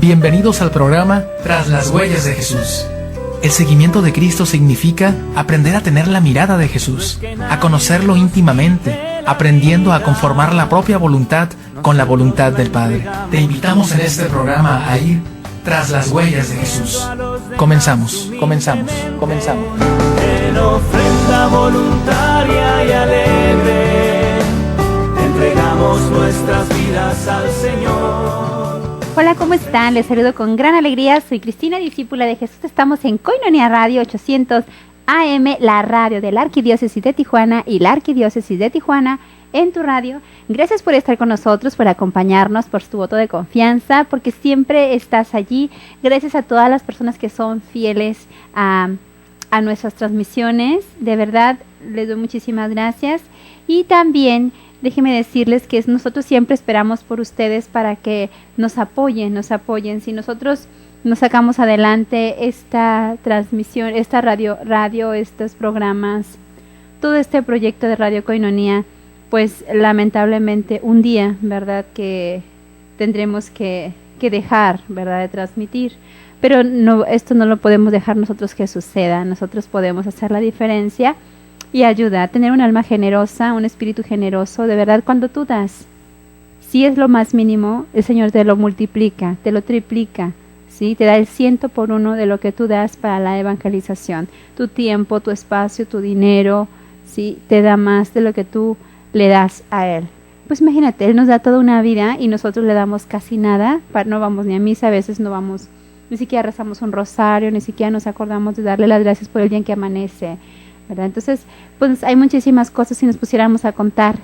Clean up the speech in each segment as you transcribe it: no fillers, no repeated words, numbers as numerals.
Bienvenidos al programa Tras las Huellas de Jesús. El seguimiento de Cristo significa aprender a tener la mirada de Jesús, a conocerlo íntimamente, aprendiendo a conformar la propia voluntad con la voluntad del Padre. Te invitamos en este programa a ir tras las huellas de Jesús. Comenzamos. En ofrenda voluntaria y alegre, entregamos nuestras vidas al Señor. Hola, ¿cómo están? Les saludo con gran alegría. Soy Cristina, discípula de Jesús. Estamos en Koinonia Radio 800 AM, la radio de la Arquidiócesis de Tijuana y la Arquidiócesis de Tijuana en tu radio. Gracias por estar con nosotros, por acompañarnos, por tu voto de confianza, porque siempre estás allí. Gracias a todas las personas que son fieles a nuestras transmisiones. De verdad, les doy muchísimas gracias. Y también déjenme decirles que nosotros siempre esperamos por ustedes para que nos apoyen. Si nosotros nos sacamos adelante esta transmisión, esta radio, estos programas, todo este proyecto de Radio Koinonia, pues lamentablemente un día, ¿verdad?, que tendremos que dejar, ¿verdad?, de transmitir. Pero no, esto no lo podemos dejar nosotros que suceda. Nosotros podemos hacer la diferencia y ayudar, tener un alma generosa, un espíritu generoso. De verdad, cuando tú das, si es lo más mínimo, el Señor te lo multiplica, te lo triplica, ¿sí? Te da el 100 por 1 de lo que tú das para la evangelización. Tu tiempo, tu espacio, tu dinero, ¿sí? Te da más de lo que tú le das a Él. Pues imagínate, Él nos da toda una vida y nosotros le damos casi nada. No vamos ni a misa, a veces no vamos, ni siquiera rezamos un rosario, ni siquiera nos acordamos de darle las gracias por el día en que amanece, ¿verdad? Entonces, pues hay muchísimas cosas si nos pusiéramos a contar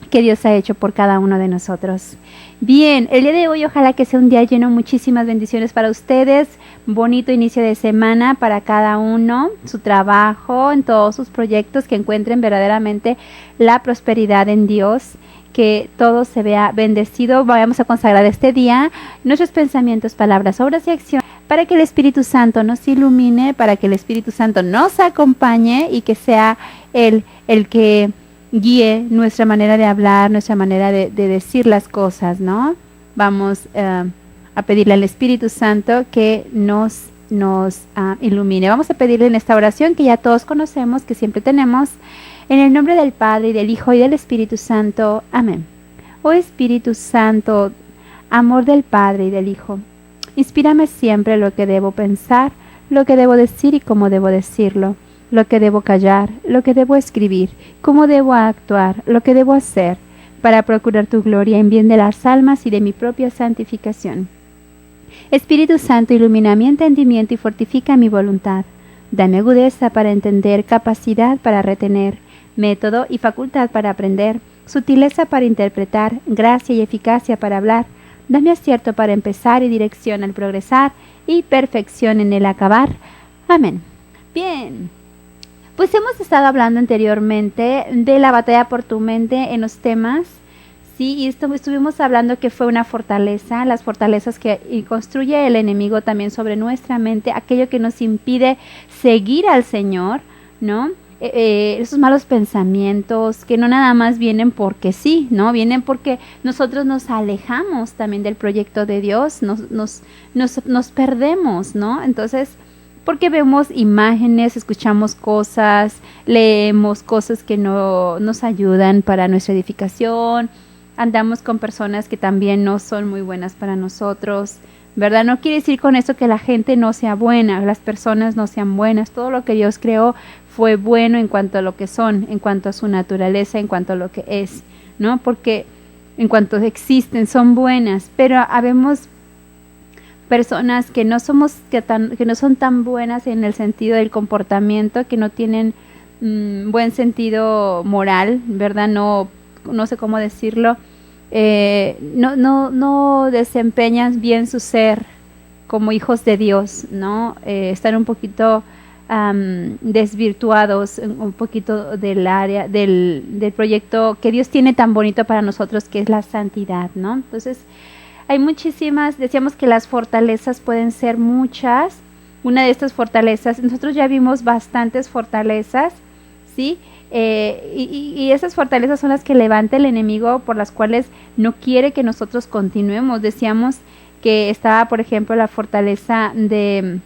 que Dios ha hecho por cada uno de nosotros. Bien, el día de hoy ojalá que sea un día lleno de muchísimas bendiciones para ustedes, bonito inicio de semana para cada uno, su trabajo, en todos sus proyectos, que encuentren verdaderamente la prosperidad en Dios, que todo se vea bendecido. Vamos a consagrar este día nuestros pensamientos, palabras, obras y acciones, para que el Espíritu Santo nos ilumine, para que el Espíritu Santo nos acompañe y que sea Él el que guíe nuestra manera de hablar, nuestra manera de decir las cosas, ¿no? Vamos a pedirle al Espíritu Santo que nos ilumine. Vamos a pedirle en esta oración que ya todos conocemos, que siempre tenemos, en el nombre del Padre, y del Hijo, y del Espíritu Santo. Amén. Oh Espíritu Santo, amor del Padre y del Hijo, inspírame siempre lo que debo pensar, lo que debo decir y cómo debo decirlo, lo que debo callar, lo que debo escribir, cómo debo actuar, lo que debo hacer, para procurar tu gloria en bien de las almas y de mi propia santificación. Espíritu Santo, ilumina mi entendimiento y fortifica mi voluntad. Dame agudeza para entender, capacidad para retener, método y facultad para aprender, sutileza para interpretar, gracia y eficacia para hablar. Dame acierto para empezar y dirección al progresar y perfección en el acabar. Amén. Bien, pues hemos estado hablando anteriormente de la batalla por tu mente en los temas, sí, y estuvimos hablando que fue una fortaleza, las fortalezas que construye el enemigo también sobre nuestra mente, aquello que nos impide seguir al Señor, ¿no? Esos malos pensamientos que no nada más vienen porque sí, ¿no? Vienen porque nosotros nos alejamos también del proyecto de Dios, nos perdemos, ¿no? Entonces, porque vemos imágenes, escuchamos cosas, leemos cosas que no nos ayudan para nuestra edificación, andamos con personas que también no son muy buenas para nosotros, ¿verdad? No quiere decir con eso que la gente no sea buena, las personas no sean buenas, todo lo que Dios creó fue bueno en cuanto a lo que son, en cuanto a su naturaleza, en cuanto a lo que es, ¿no? Porque en cuanto existen, son buenas, pero habemos personas que no son tan buenas en el sentido del comportamiento, que no tienen buen sentido moral, ¿verdad? No sé cómo decirlo, no desempeñan bien su ser como hijos de Dios, ¿no? Están un poquito desvirtuados un poquito del área del proyecto que Dios tiene tan bonito para nosotros, que es la santidad, ¿no? Entonces, hay muchísimas, decíamos que las fortalezas pueden ser muchas. Una de estas fortalezas, nosotros ya vimos bastantes fortalezas, ¿sí? Y esas fortalezas son las que levanta el enemigo, por las cuales no quiere que nosotros continuemos. Decíamos que estaba, por ejemplo, la fortaleza de...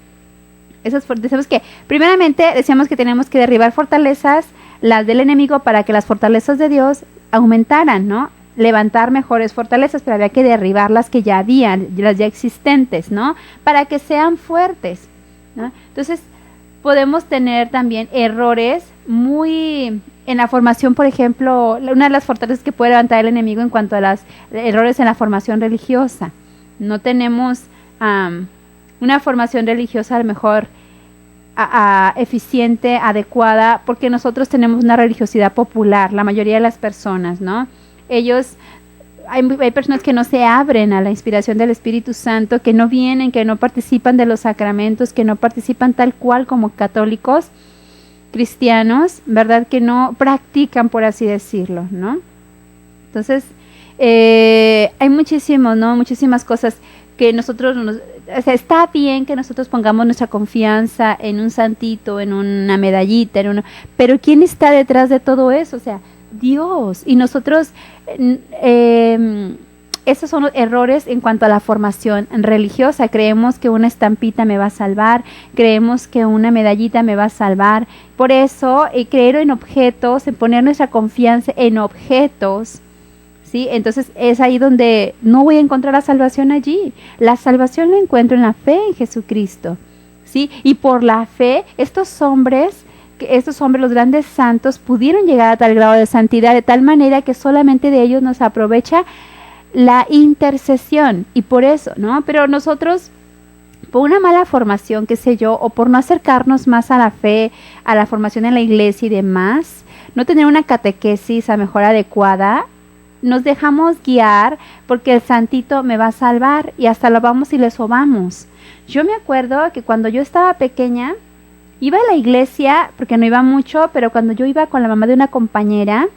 Decíamos que, primeramente, decíamos que tenemos que derribar fortalezas, las del enemigo, para que las fortalezas de Dios aumentaran, ¿no? Levantar mejores fortalezas, pero había que derribar las que ya habían, las ya existentes, ¿no? Para que sean fuertes, ¿no? Entonces, podemos tener también errores muy... En la formación, por ejemplo, una de las fortalezas que puede levantar el enemigo en cuanto a los errores en la formación religiosa. No tenemos una formación religiosa a lo mejor eficiente, adecuada, porque nosotros tenemos una religiosidad popular, la mayoría de las personas, ¿no? Hay personas que no se abren a la inspiración del Espíritu Santo, que no vienen, que no participan de los sacramentos, que no participan tal cual como católicos, cristianos, ¿verdad? Que no practican, por así decirlo, ¿no? Entonces, hay muchísimas cosas que nosotros, o sea, está bien que nosotros pongamos nuestra confianza en un santito, en una medallita, pero ¿quién está detrás de todo eso? O sea, Dios. Y nosotros, esos son los errores en cuanto a la formación religiosa. Creemos que una estampita me va a salvar, creemos que una medallita me va a salvar. Por eso, creer en objetos, en poner nuestra confianza en objetos, ¿sí? Entonces es ahí donde no voy a encontrar la salvación allí. La salvación la encuentro en la fe en Jesucristo, ¿sí? Y por la fe, estos hombres, los grandes santos, pudieron llegar a tal grado de santidad, de tal manera que solamente de ellos nos aprovecha la intercesión. Y por eso, ¿no? Pero nosotros, por una mala formación, qué sé yo, o por no acercarnos más a la fe, a la formación en la iglesia y demás, no tener una catequesis a mejor adecuada, nos dejamos guiar porque el santito me va a salvar y hasta lo vamos y le sobamos. Yo me acuerdo que cuando yo estaba pequeña, iba a la iglesia, porque no iba mucho, pero cuando yo iba con la mamá de una compañera,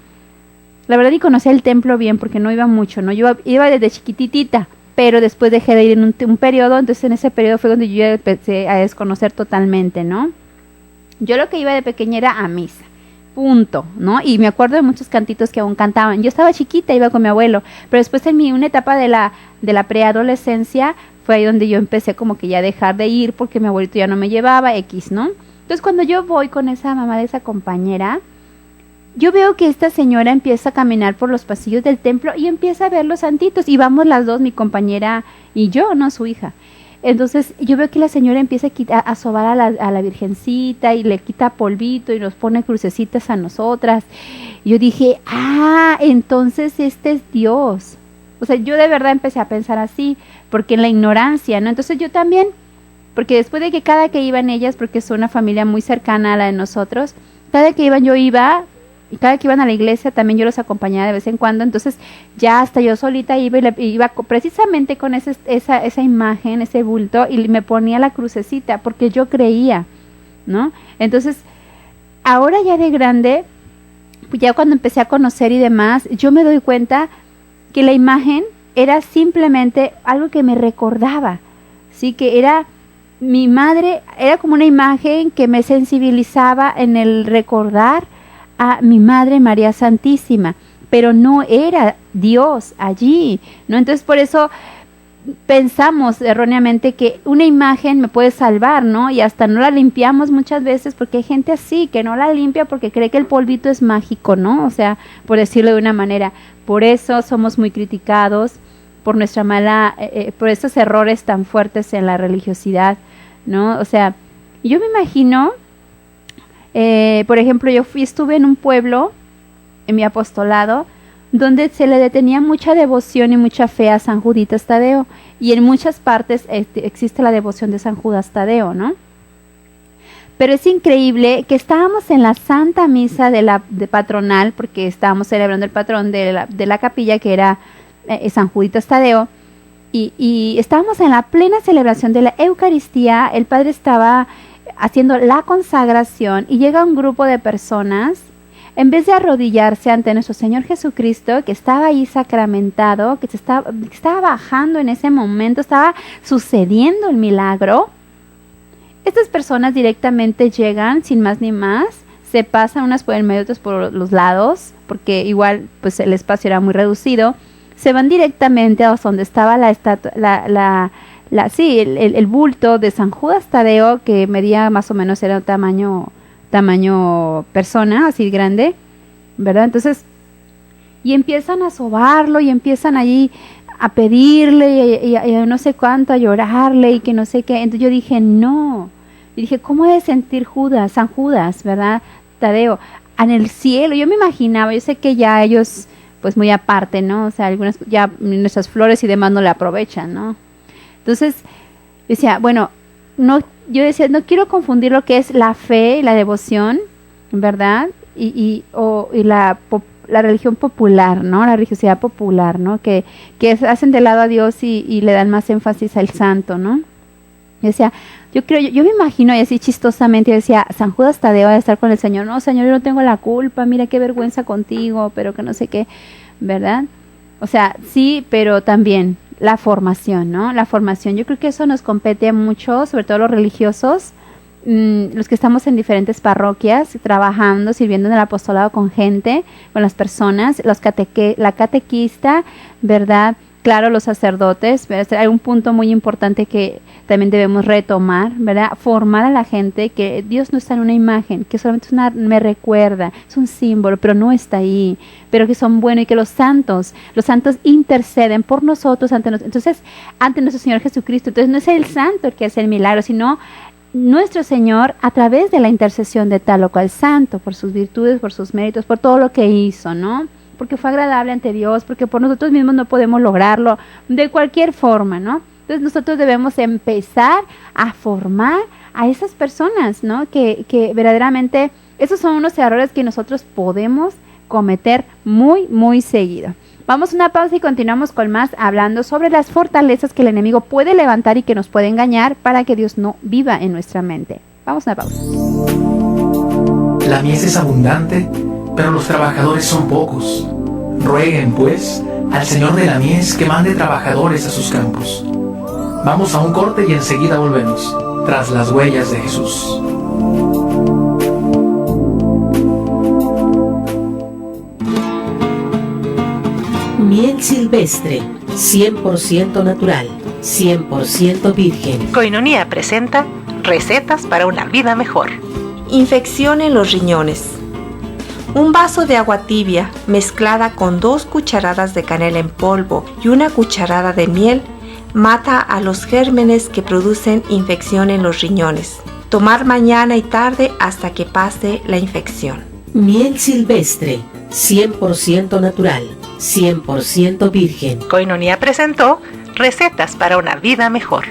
la verdad ni conocía el templo bien porque no iba mucho, ¿no? Yo iba desde chiquititita, pero después dejé de ir en un periodo, entonces en ese periodo fue donde yo ya empecé a desconocer totalmente, ¿no? Yo lo que iba de pequeña era a misa, punto, ¿no? Y me acuerdo de muchos cantitos que aún cantaban. Yo estaba chiquita, iba con mi abuelo, pero después en una etapa de la preadolescencia fue ahí donde yo empecé como que ya a dejar de ir porque mi abuelito ya no me llevaba, X, ¿no? Entonces cuando yo voy con esa mamá de esa compañera, yo veo que esta señora empieza a caminar por los pasillos del templo y empieza a ver los santitos, y vamos las dos, mi compañera y yo, no su hija. Entonces yo veo que la señora empieza a sobar a la virgencita y le quita polvito y nos pone crucecitas a nosotras. Y yo dije, entonces este es Dios. O sea, yo de verdad empecé a pensar así, porque en la ignorancia, ¿no? Entonces yo también, porque después de que cada que iban ellas, porque es una familia muy cercana a la de nosotros, cada que iban yo iba, y cada que iban a la iglesia también yo los acompañaba de vez en cuando. Entonces ya hasta yo solita iba precisamente con esa imagen, ese bulto, y me ponía la crucecita porque yo creía, ¿no? Entonces ahora ya de grande, pues ya cuando empecé a conocer y demás, yo me doy cuenta que la imagen era simplemente algo que me recordaba, sí, que era mi madre, era como una imagen que me sensibilizaba en el recordar a mi Madre María Santísima, pero no era Dios allí, ¿no? Entonces por eso pensamos erróneamente que una imagen me puede salvar, ¿no? Y hasta no la limpiamos muchas veces, porque hay gente así que no la limpia porque cree que el polvito es mágico, ¿no? O sea, por decirlo de una manera. Por eso somos muy criticados por nuestra por estos errores tan fuertes en la religiosidad, ¿no? O sea, yo me imagino, por ejemplo, estuve en un pueblo, en mi apostolado, donde se le tenía mucha devoción y mucha fe a San Juditas Tadeo, y en muchas partes existe la devoción de San Judas Tadeo, ¿no? Pero es increíble que estábamos en la Santa Misa de patronal, porque estábamos celebrando el patrón de la capilla, que era San Juditas Tadeo, y estábamos en la plena celebración de la Eucaristía. El padre estaba haciendo la consagración y llega un grupo de personas, en vez de arrodillarse ante nuestro Señor Jesucristo, que estaba ahí sacramentado, que estaba bajando en ese momento, estaba sucediendo el milagro, estas personas directamente llegan, sin más ni más, se pasan unas por el medio, otras por los lados, porque igual pues el espacio era muy reducido, se van directamente a donde estaba la estatua, el bulto de San Judas Tadeo, que medía más o menos, era tamaño persona, así grande, ¿verdad? Entonces, y empiezan a sobarlo y empiezan allí a pedirle y no sé cuánto, a llorarle y que no sé qué. Entonces yo dije, no. Y dije, ¿cómo debe sentir San Judas, verdad? Tadeo, en el cielo. Yo me imaginaba, yo sé que ya ellos, pues muy aparte, ¿no? O sea, algunas, ya nuestras flores y demás no le aprovechan, ¿no? Entonces, decía, bueno, no, yo decía, no quiero confundir lo que es la fe y la devoción, ¿verdad? Y la religión popular, ¿no? La religiosidad popular, ¿no? Que hacen de lado a Dios y le dan más énfasis al santo, ¿no? Yo decía, yo me imagino, y así chistosamente, yo decía, San Judas Tadeo va a estar con el Señor. No, Señor, yo no tengo la culpa, mira qué vergüenza contigo, pero que no sé qué, ¿verdad? O sea, sí, pero también la formación, ¿no? La formación, yo creo que eso nos compete mucho, sobre todo los religiosos, los que estamos en diferentes parroquias, trabajando, sirviendo en el apostolado con gente, con las personas, la catequista, ¿verdad? Claro, los sacerdotes, ¿verdad? Hay un punto muy importante que también debemos retomar, ¿verdad? Formar a la gente que Dios no está en una imagen, que solamente me recuerda, es un símbolo, pero no está ahí, pero que son buenos y que los santos interceden por nosotros ante nuestro Señor Jesucristo. Entonces no es el santo el que hace el milagro, sino nuestro Señor a través de la intercesión de tal o cual santo, por sus virtudes, por sus méritos, por todo lo que hizo, ¿no? Porque fue agradable ante Dios, porque por nosotros mismos no podemos lograrlo de cualquier forma, ¿no? Entonces nosotros debemos empezar a formar a esas personas, ¿no? Que verdaderamente esos son unos errores que nosotros podemos cometer muy, muy seguido. Vamos a una pausa y continuamos con más, hablando sobre las fortalezas que el enemigo puede levantar y que nos puede engañar para que Dios no viva en nuestra mente. Vamos a una pausa. La mies es abundante, pero los trabajadores son pocos. Rueguen, pues, al Señor de la mies que mande trabajadores a sus campos. Vamos a un corte y enseguida volvemos, tras las huellas de Jesús. Miel silvestre, 100% natural, 100% virgen. Koinonia presenta recetas para una vida mejor. Infección en los riñones. Un vaso de agua tibia mezclada con 2 cucharadas de canela en polvo y 1 cucharada de miel mata a los gérmenes que producen infección en los riñones. Tomar mañana y tarde hasta que pase la infección. Miel silvestre, 100% natural, 100% virgen. Koinonia presentó recetas para una vida mejor.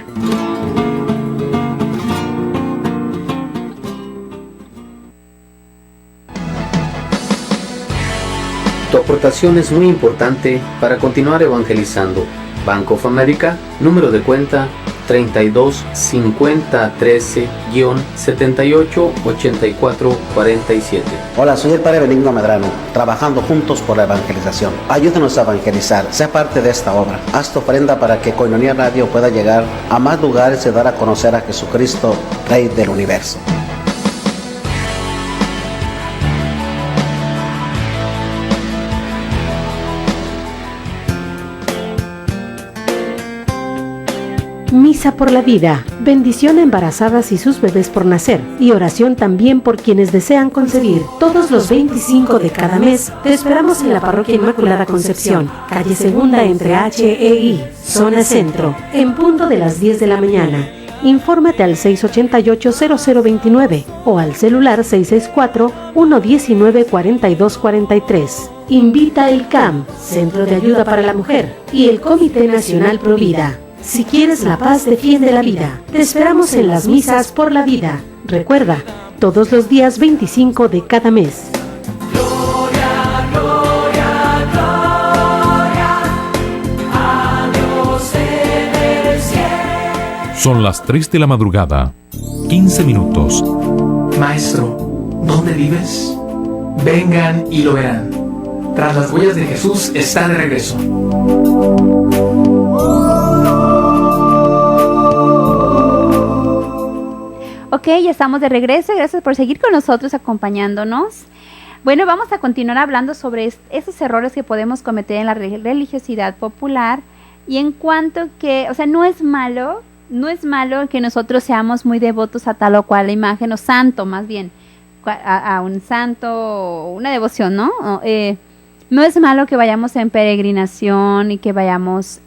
Tu aportación es muy importante para continuar evangelizando. Bank of America, número de cuenta 32 50 13 78 84 47. Hola, soy el Padre Benigno Medrano, trabajando juntos por la evangelización. Ayúdenos a evangelizar, sea parte de esta obra. Haz tu ofrenda para que Koinonia Radio pueda llegar a más lugares y dar a conocer a Jesucristo, Rey del Universo. Misa por la vida, bendición a embarazadas y sus bebés por nacer, y oración también por quienes desean concebir. Todos los 25 de cada mes te esperamos en la Parroquia Inmaculada Concepción, calle Segunda entre H e I, zona centro, en punto de las 10 de la mañana. Infórmate al 688-0029 o al celular 664-119-4243. Invita el CAM, Centro de Ayuda para la Mujer, y el Comité Nacional Provida. Si quieres la paz, defiende la vida. Te esperamos en las misas por la vida. Recuerda, todos los días 25 de cada mes. Gloria, gloria, gloria a Dios en el cielo. Son las 3 de la madrugada, 15 minutos. Maestro, ¿dónde vives? Vengan y lo verán. Tras las huellas de Jesús está de regreso. Ok, ya estamos de regreso. Gracias por seguir con nosotros, acompañándonos. Bueno, vamos a continuar hablando sobre esos errores que podemos cometer en la religiosidad popular, y en cuanto que, o sea, no es malo que nosotros seamos muy devotos a tal o cual imagen, o santo más bien, a un santo, una devoción, ¿no? No es malo que vayamos en peregrinación y que vayamos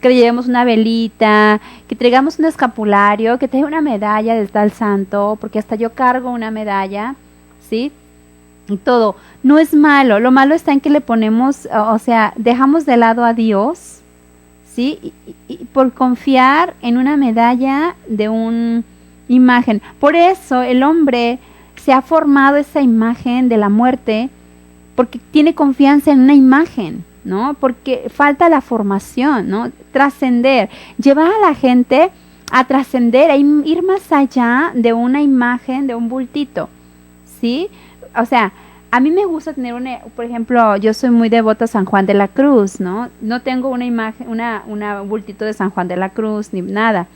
que le llevemos una velita, que traigamos un escapulario, que traiga una medalla del tal santo, porque hasta yo cargo una medalla, ¿sí? Y todo. No es malo. Lo malo está en que le ponemos, o sea, dejamos de lado a Dios, ¿sí? Y por confiar en una medalla de una imagen. Por eso el hombre se ha formado esa imagen de la muerte, porque tiene confianza en una imagen, ¿no? Porque falta la formación, ¿no? Trascender, llevar a la gente a trascender, a ir más allá de una imagen, de un bultito, ¿sí? O sea, a mí me gusta tener por ejemplo, yo soy muy devota a San Juan de la Cruz, ¿no? No tengo una imagen, una bultito de San Juan de la Cruz, ni nada,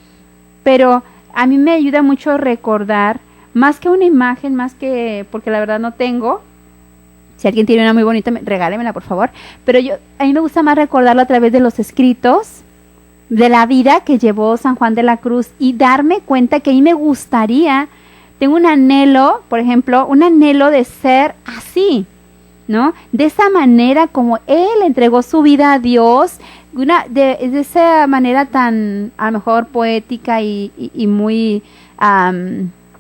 pero a mí me ayuda mucho recordar, más que una imagen, porque la verdad no tengo. Si alguien tiene una muy bonita, regálemela, por favor. Pero a mí me gusta más recordarlo a través de los escritos, de la vida que llevó San Juan de la Cruz, y darme cuenta que a mí me gustaría, tengo un anhelo, por ejemplo, un anhelo de ser así, ¿no? De esa manera como él entregó su vida a Dios, de esa manera tan, a lo mejor, poética y muy...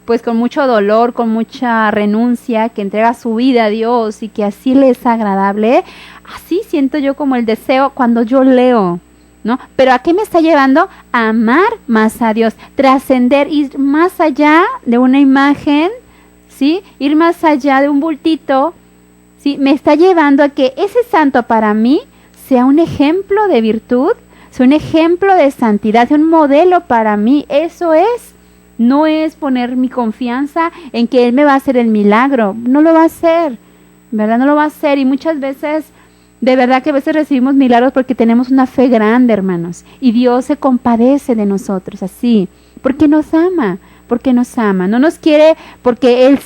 pues con mucho dolor, con mucha renuncia, que entrega su vida a Dios y que así le es agradable. Así siento yo como el deseo cuando yo leo, ¿no? Pero ¿a qué me está llevando? A amar más a Dios, trascender, ir más allá de una imagen, ¿sí? Ir más allá de un bultito, ¿sí? Me está llevando a que ese santo para mí sea un ejemplo de virtud, sea un ejemplo de santidad, sea un modelo para mí. Eso es. No es poner mi confianza en que Él me va a hacer el milagro. No lo va a hacer, ¿verdad? No lo va a hacer. Y muchas veces, de verdad que a veces recibimos milagros porque tenemos una fe grande, hermanos. Y Dios se compadece de nosotros así, porque nos ama. Porque nos ama. No nos quiere porque Él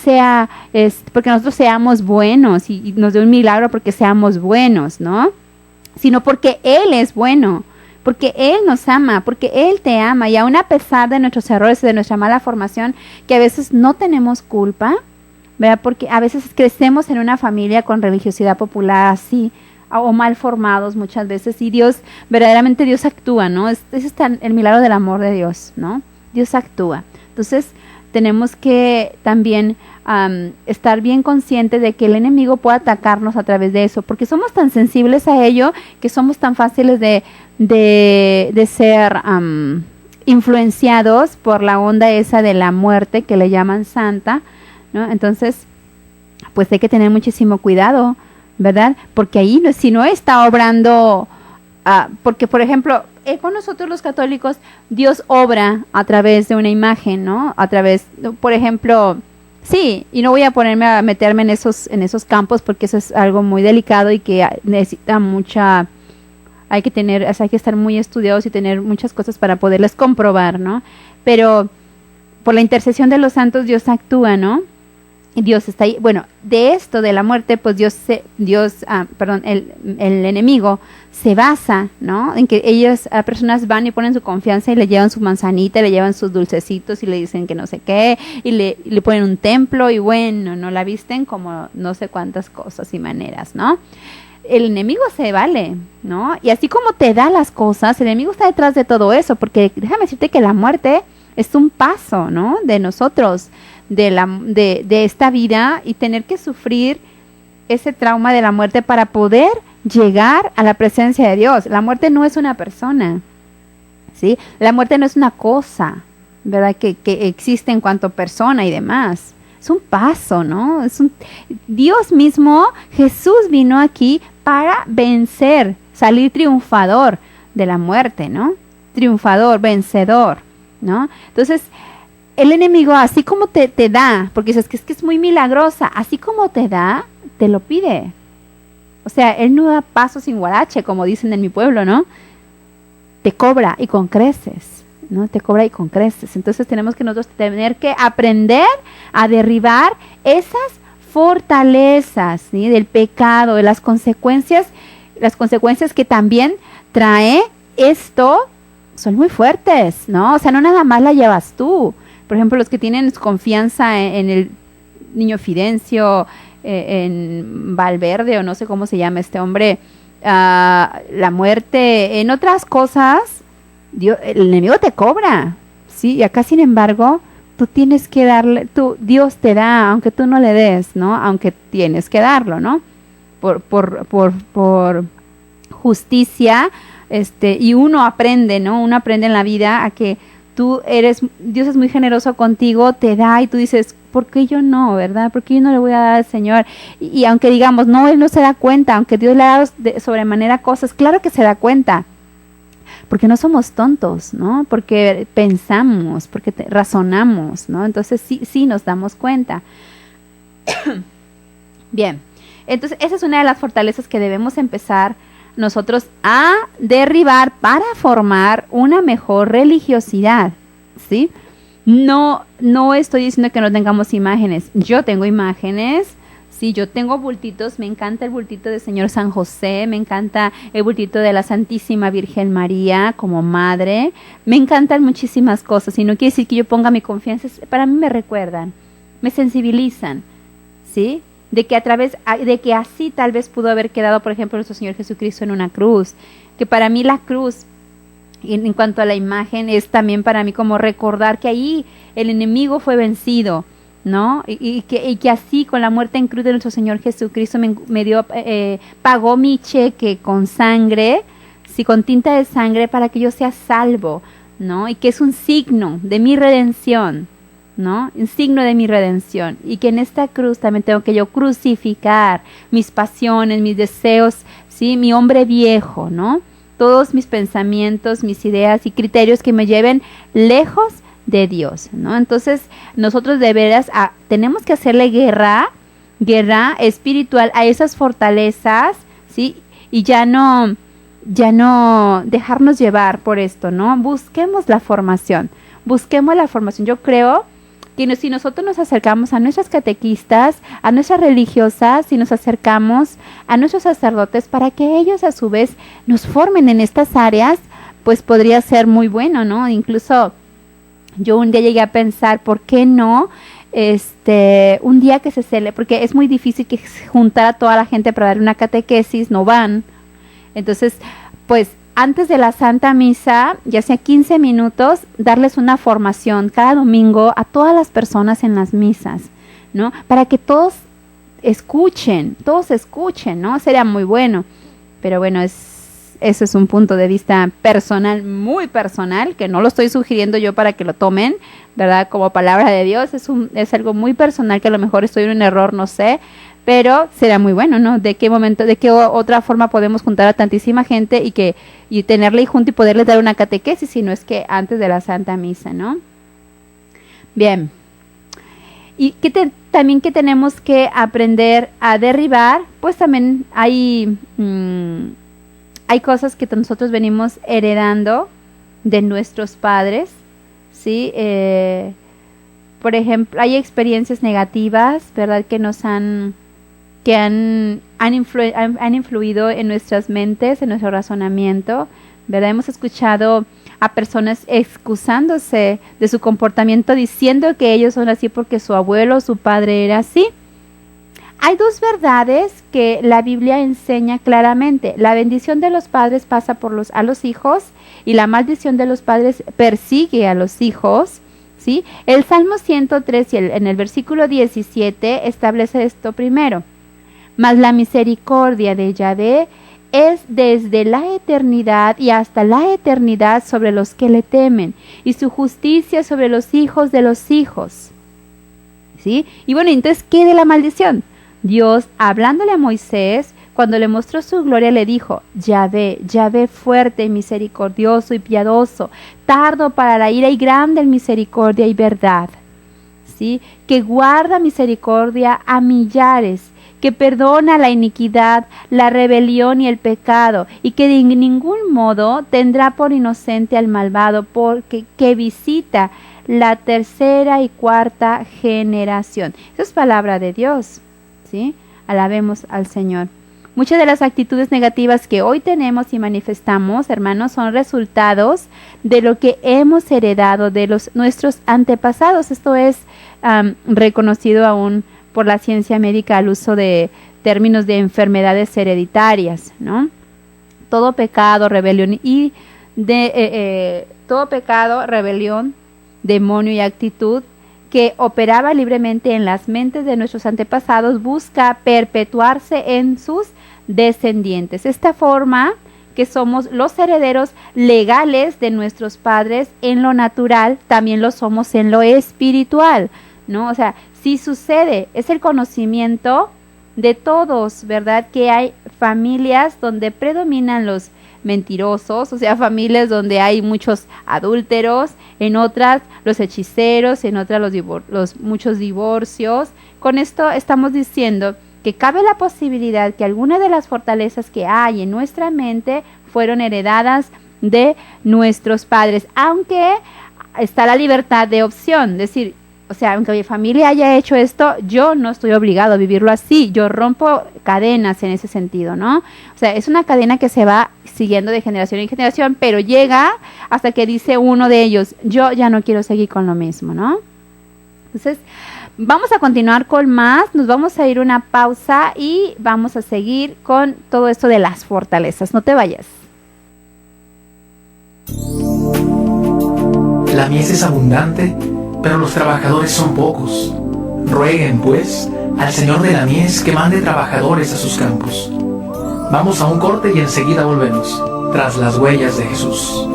porque nosotros seamos buenos y nos dé un milagro porque seamos buenos, ¿no? Sino porque Él es bueno. Porque Él nos ama, porque Él te ama, y aún a pesar de nuestros errores y de nuestra mala formación, que a veces no tenemos culpa, ¿verdad? Porque a veces crecemos en una familia con religiosidad popular así, o mal formados muchas veces, y verdaderamente Dios actúa, ¿no? Ese es el milagro del amor de Dios, ¿no? Dios actúa. Entonces, tenemos que también estar bien conscientes de que el enemigo puede atacarnos a través de eso, porque somos tan sensibles a ello, que somos tan fáciles de ser influenciados por la onda esa de la muerte que le llaman santa, ¿no? Entonces, pues hay que tener muchísimo cuidado, ¿verdad? Porque ahí, si no está obrando, porque por ejemplo, con nosotros los católicos, Dios obra a través de una imagen, ¿no? A través, por ejemplo, sí, y no voy a meterme en esos campos, porque eso es algo muy delicado y que necesita hay que estar muy estudiados y tener muchas cosas para poderles comprobar, ¿no? Pero por la intercesión de los santos Dios actúa, ¿no? Y Dios está ahí. Bueno, de esto, de la muerte, pues el enemigo se basa, ¿no? En que personas van y ponen su confianza y le llevan su manzanita, le llevan sus dulcecitos y le dicen que no sé qué, y le ponen un templo y bueno, no la visten como no sé cuántas cosas y maneras, ¿no? El enemigo se vale, ¿no? Y así como te da las cosas, el enemigo está detrás de todo eso, porque déjame decirte que la muerte es un paso, ¿no? De nosotros, de esta vida, y tener que sufrir ese trauma de la muerte para poder llegar a la presencia de Dios. La muerte no es una persona, ¿sí? La muerte no es una cosa, ¿verdad? Que existe en cuanto persona y demás. Es un paso, ¿no? Dios mismo, Jesús vino aquí para vencer, salir triunfador de la muerte, ¿no? Triunfador, vencedor, ¿no? Entonces, el enemigo, así como te da, porque dices que es muy milagrosa, así como te da, te lo pide. O sea, Él no da paso sin guarache, como dicen en mi pueblo, ¿no? Te cobra y con creces, ¿no? Te cobra y con creces. Entonces tenemos que nosotros tener que aprender a derribar esas fortalezas, ¿sí? Del pecado, de las consecuencias que también trae esto son muy fuertes, ¿no? O sea, no nada más la llevas tú. Por ejemplo, los que tienen confianza en el niño Fidencio, en Valverde, o no sé cómo se llama este hombre, la muerte, en otras cosas, el enemigo te cobra, ¿sí? Y acá, sin embargo, tú tienes que darle, Dios te da, aunque tú no le des, ¿no? Aunque tienes que darlo, ¿no? Por justicia, y uno aprende, ¿no? Uno aprende en la vida a que Dios es muy generoso contigo, te da, y tú dices, ¿por qué yo no, verdad? ¿Por qué yo no le voy a dar al Señor? Y aunque digamos, no, Él no se da cuenta, aunque Dios le ha dado de sobremanera cosas, claro que se da cuenta, porque no somos tontos, ¿no? Porque pensamos, porque razonamos, ¿no? Entonces sí nos damos cuenta. Bien, entonces esa es una de las fortalezas que debemos empezar nosotros a derribar para formar una mejor religiosidad, ¿sí? No estoy diciendo que no tengamos imágenes. Yo tengo imágenes, sí, yo tengo bultitos. Me encanta el bultito del Señor San José, me encanta el bultito de la Santísima Virgen María como madre. Me encantan muchísimas cosas, y no quiere decir que yo ponga mi confianza. Para mí me recuerdan, me sensibilizan, ¿sí? De que así tal vez pudo haber quedado, por ejemplo, nuestro Señor Jesucristo en una cruz. Que para mí la cruz, en cuanto a la imagen, es también para mí como recordar que ahí el enemigo fue vencido, ¿no? Y que así, con la muerte en cruz de nuestro Señor Jesucristo, pagó mi cheque con sangre, sí, con tinta de sangre, para que yo sea salvo, ¿no? Y que es un signo de mi redención, ¿no? Un signo de mi redención, y que en esta cruz también tengo que yo crucificar mis pasiones, mis deseos, ¿sí? Mi hombre viejo, ¿no? Todos mis pensamientos, mis ideas y criterios que me lleven lejos de Dios, ¿no? Entonces, nosotros de veras tenemos que hacerle guerra espiritual a esas fortalezas, ¿sí? Y ya no dejarnos llevar por esto, ¿no? Busquemos la formación. Yo creo que si nosotros nos acercamos a nuestras catequistas, a nuestras religiosas, si nos acercamos a nuestros sacerdotes para que ellos a su vez nos formen en estas áreas, pues podría ser muy bueno, ¿no? Incluso yo un día llegué a pensar, ¿por qué no? Un día que se celebre, porque es muy difícil que juntar a toda la gente para dar una catequesis, no van. Entonces, pues, antes de la Santa Misa, ya sea 15 minutos, darles una formación cada domingo a todas las personas en las misas, ¿no? Para que todos escuchen, ¿no? Sería muy bueno. Pero bueno, eso es un punto de vista personal, muy personal, que no lo estoy sugiriendo yo para que lo tomen, ¿verdad? Como palabra de Dios, es algo muy personal, que a lo mejor estoy en un error, no sé, pero será muy bueno, ¿no? ¿De qué otra forma podemos juntar a tantísima gente y tenerla ahí junto y poderles dar una catequesis, si no es que antes de la Santa Misa, ¿no? Bien. Y también que tenemos que aprender a derribar, pues también hay cosas que nosotros venimos heredando de nuestros padres, ¿sí? Por ejemplo, hay experiencias negativas, ¿verdad? Que han influido en nuestras mentes, en nuestro razonamiento, ¿verdad? Hemos escuchado a personas excusándose de su comportamiento, diciendo que ellos son así porque su abuelo o su padre era así. Hay dos verdades que la Biblia enseña claramente. La bendición de los padres pasa a los hijos, y la maldición de los padres persigue a los hijos, ¿sí? El Salmo 103 en el versículo 17 establece esto primero. Mas la misericordia de Yahvé es desde la eternidad y hasta la eternidad sobre los que le temen, y su justicia sobre los hijos de los hijos, ¿sí? Y bueno, entonces, ¿qué de la maldición? Dios, hablándole a Moisés, cuando le mostró su gloria, le dijo: Yahvé fuerte y misericordioso y piadoso, tardo para la ira y grande en misericordia y verdad, ¿sí? Que guarda misericordia a millares, que perdona la iniquidad, la rebelión y el pecado, y que de ningún modo tendrá por inocente al malvado, porque que visita la tercera y cuarta generación. Eso es palabra de Dios. ¿sí? Alabemos al Señor. Muchas de las actitudes negativas que hoy tenemos y manifestamos, hermanos, son resultados de lo que hemos heredado de nuestros antepasados. Esto es reconocido aún por la ciencia médica al uso de términos de enfermedades hereditarias, ¿no? Todo pecado, rebelión demonio y actitud que operaba libremente en las mentes de nuestros antepasados busca perpetuarse en sus descendientes. Esta forma que somos los herederos legales de nuestros padres en lo natural, también lo somos en lo espiritual, ¿no? O sea, sí sucede, es el conocimiento de todos, ¿verdad? Que hay familias donde predominan los mentirosos, o sea, familias donde hay muchos adúlteros, en otras los hechiceros, en otras los muchos divorcios. Con esto estamos diciendo que cabe la posibilidad que alguna de las fortalezas que hay en nuestra mente fueron heredadas de nuestros padres, aunque está la libertad de opción, es decir, o sea, aunque mi familia haya hecho esto, yo no estoy obligado a vivirlo así, yo rompo cadenas en ese sentido, ¿no? O sea, es una cadena que se va siguiendo de generación en generación, pero llega hasta que dice uno de ellos, yo ya no quiero seguir con lo mismo, ¿no? Entonces, vamos a continuar con más, nos vamos a ir a una pausa y vamos a seguir con todo esto de las fortalezas. No te vayas. La mies es abundante, pero los trabajadores son pocos. Rueguen, pues, al Señor de la mies que mande trabajadores a sus campos. Vamos a un corte y enseguida volvemos, tras las huellas de Jesús.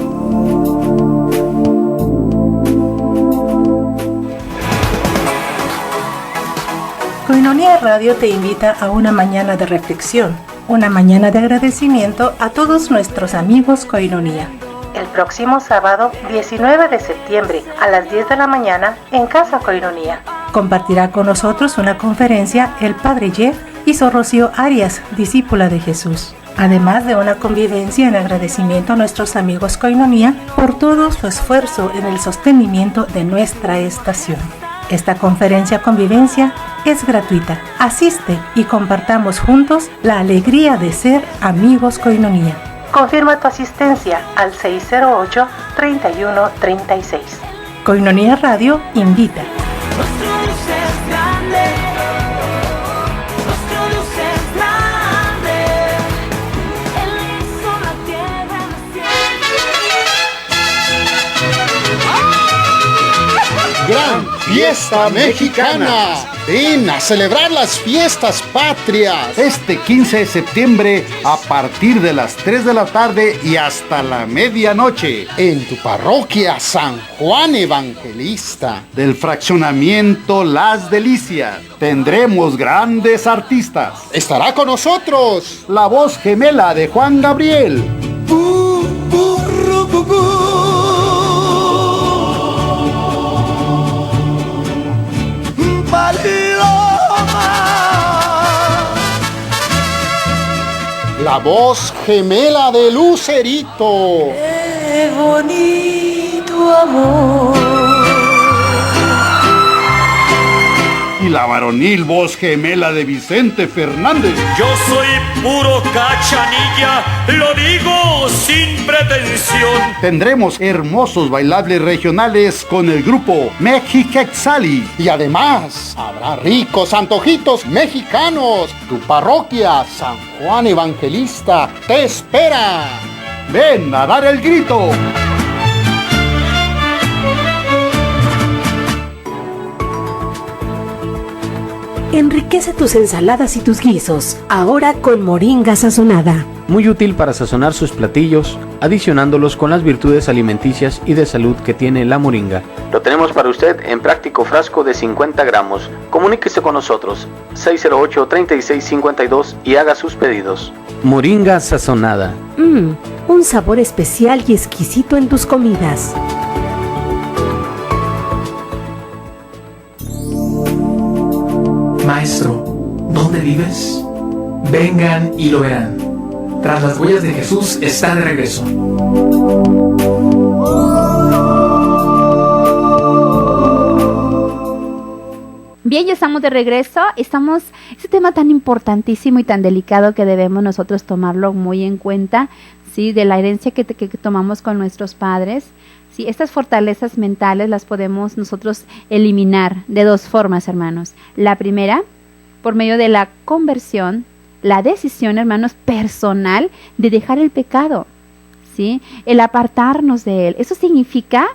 Koinonia Radio te invita a una mañana de reflexión, una mañana de agradecimiento a todos nuestros amigos Koinonia. El próximo sábado 19 de septiembre a las 10 de la mañana en Casa Koinonia. Compartirá con nosotros una conferencia el Padre Jeff y Sor Rocío Arias, discípula de Jesús. Además de una convivencia en agradecimiento a nuestros amigos Koinonia por todo su esfuerzo en el sostenimiento de nuestra estación. Esta conferencia-convivencia es gratuita. Asiste y compartamos juntos la alegría de ser amigos Koinonia. Confirma tu asistencia al 608-3136. Koinonia Radio invita. Gran Fiesta Mexicana. Ven a celebrar las fiestas patrias. Este 15 de septiembre a partir de las 3 de la tarde y hasta la medianoche. En tu parroquia San Juan Evangelista. Del fraccionamiento Las Delicias. Tendremos grandes artistas. Estará con nosotros la voz gemela de Juan Gabriel. La voz gemela de Lucerito. ¡Qué bonito amor! Y la varonil voz gemela de Vicente Fernández. Yo soy puro cachanilla, lo digo sin pretensión. Tendremos hermosos bailables regionales con el grupo Mexicali. Y además habrá ricos antojitos mexicanos. Tu parroquia San Juan Evangelista te espera. Ven a dar el grito. Enriquece tus ensaladas y tus guisos, ahora con moringa sazonada. Muy útil para sazonar sus platillos, adicionándolos con las virtudes alimenticias y de salud que tiene la moringa. Lo tenemos para usted en práctico frasco de 50 gramos. Comuníquese con nosotros, 608-3652 y haga sus pedidos. Moringa sazonada. Un sabor especial y exquisito en tus comidas. Maestro, ¿dónde vives? Vengan y lo verán. Tras las huellas de Jesús está de regreso. Bien, ya estamos de regreso. Este tema tan importantísimo y tan delicado que debemos nosotros tomarlo muy en cuenta, ¿sí? De la herencia que tomamos con nuestros padres. Sí, estas fortalezas mentales las podemos nosotros eliminar de dos formas, hermanos. La primera, por medio de la conversión, la decisión, hermanos, personal de dejar el pecado, ¿sí? El apartarnos de él. Eso significa,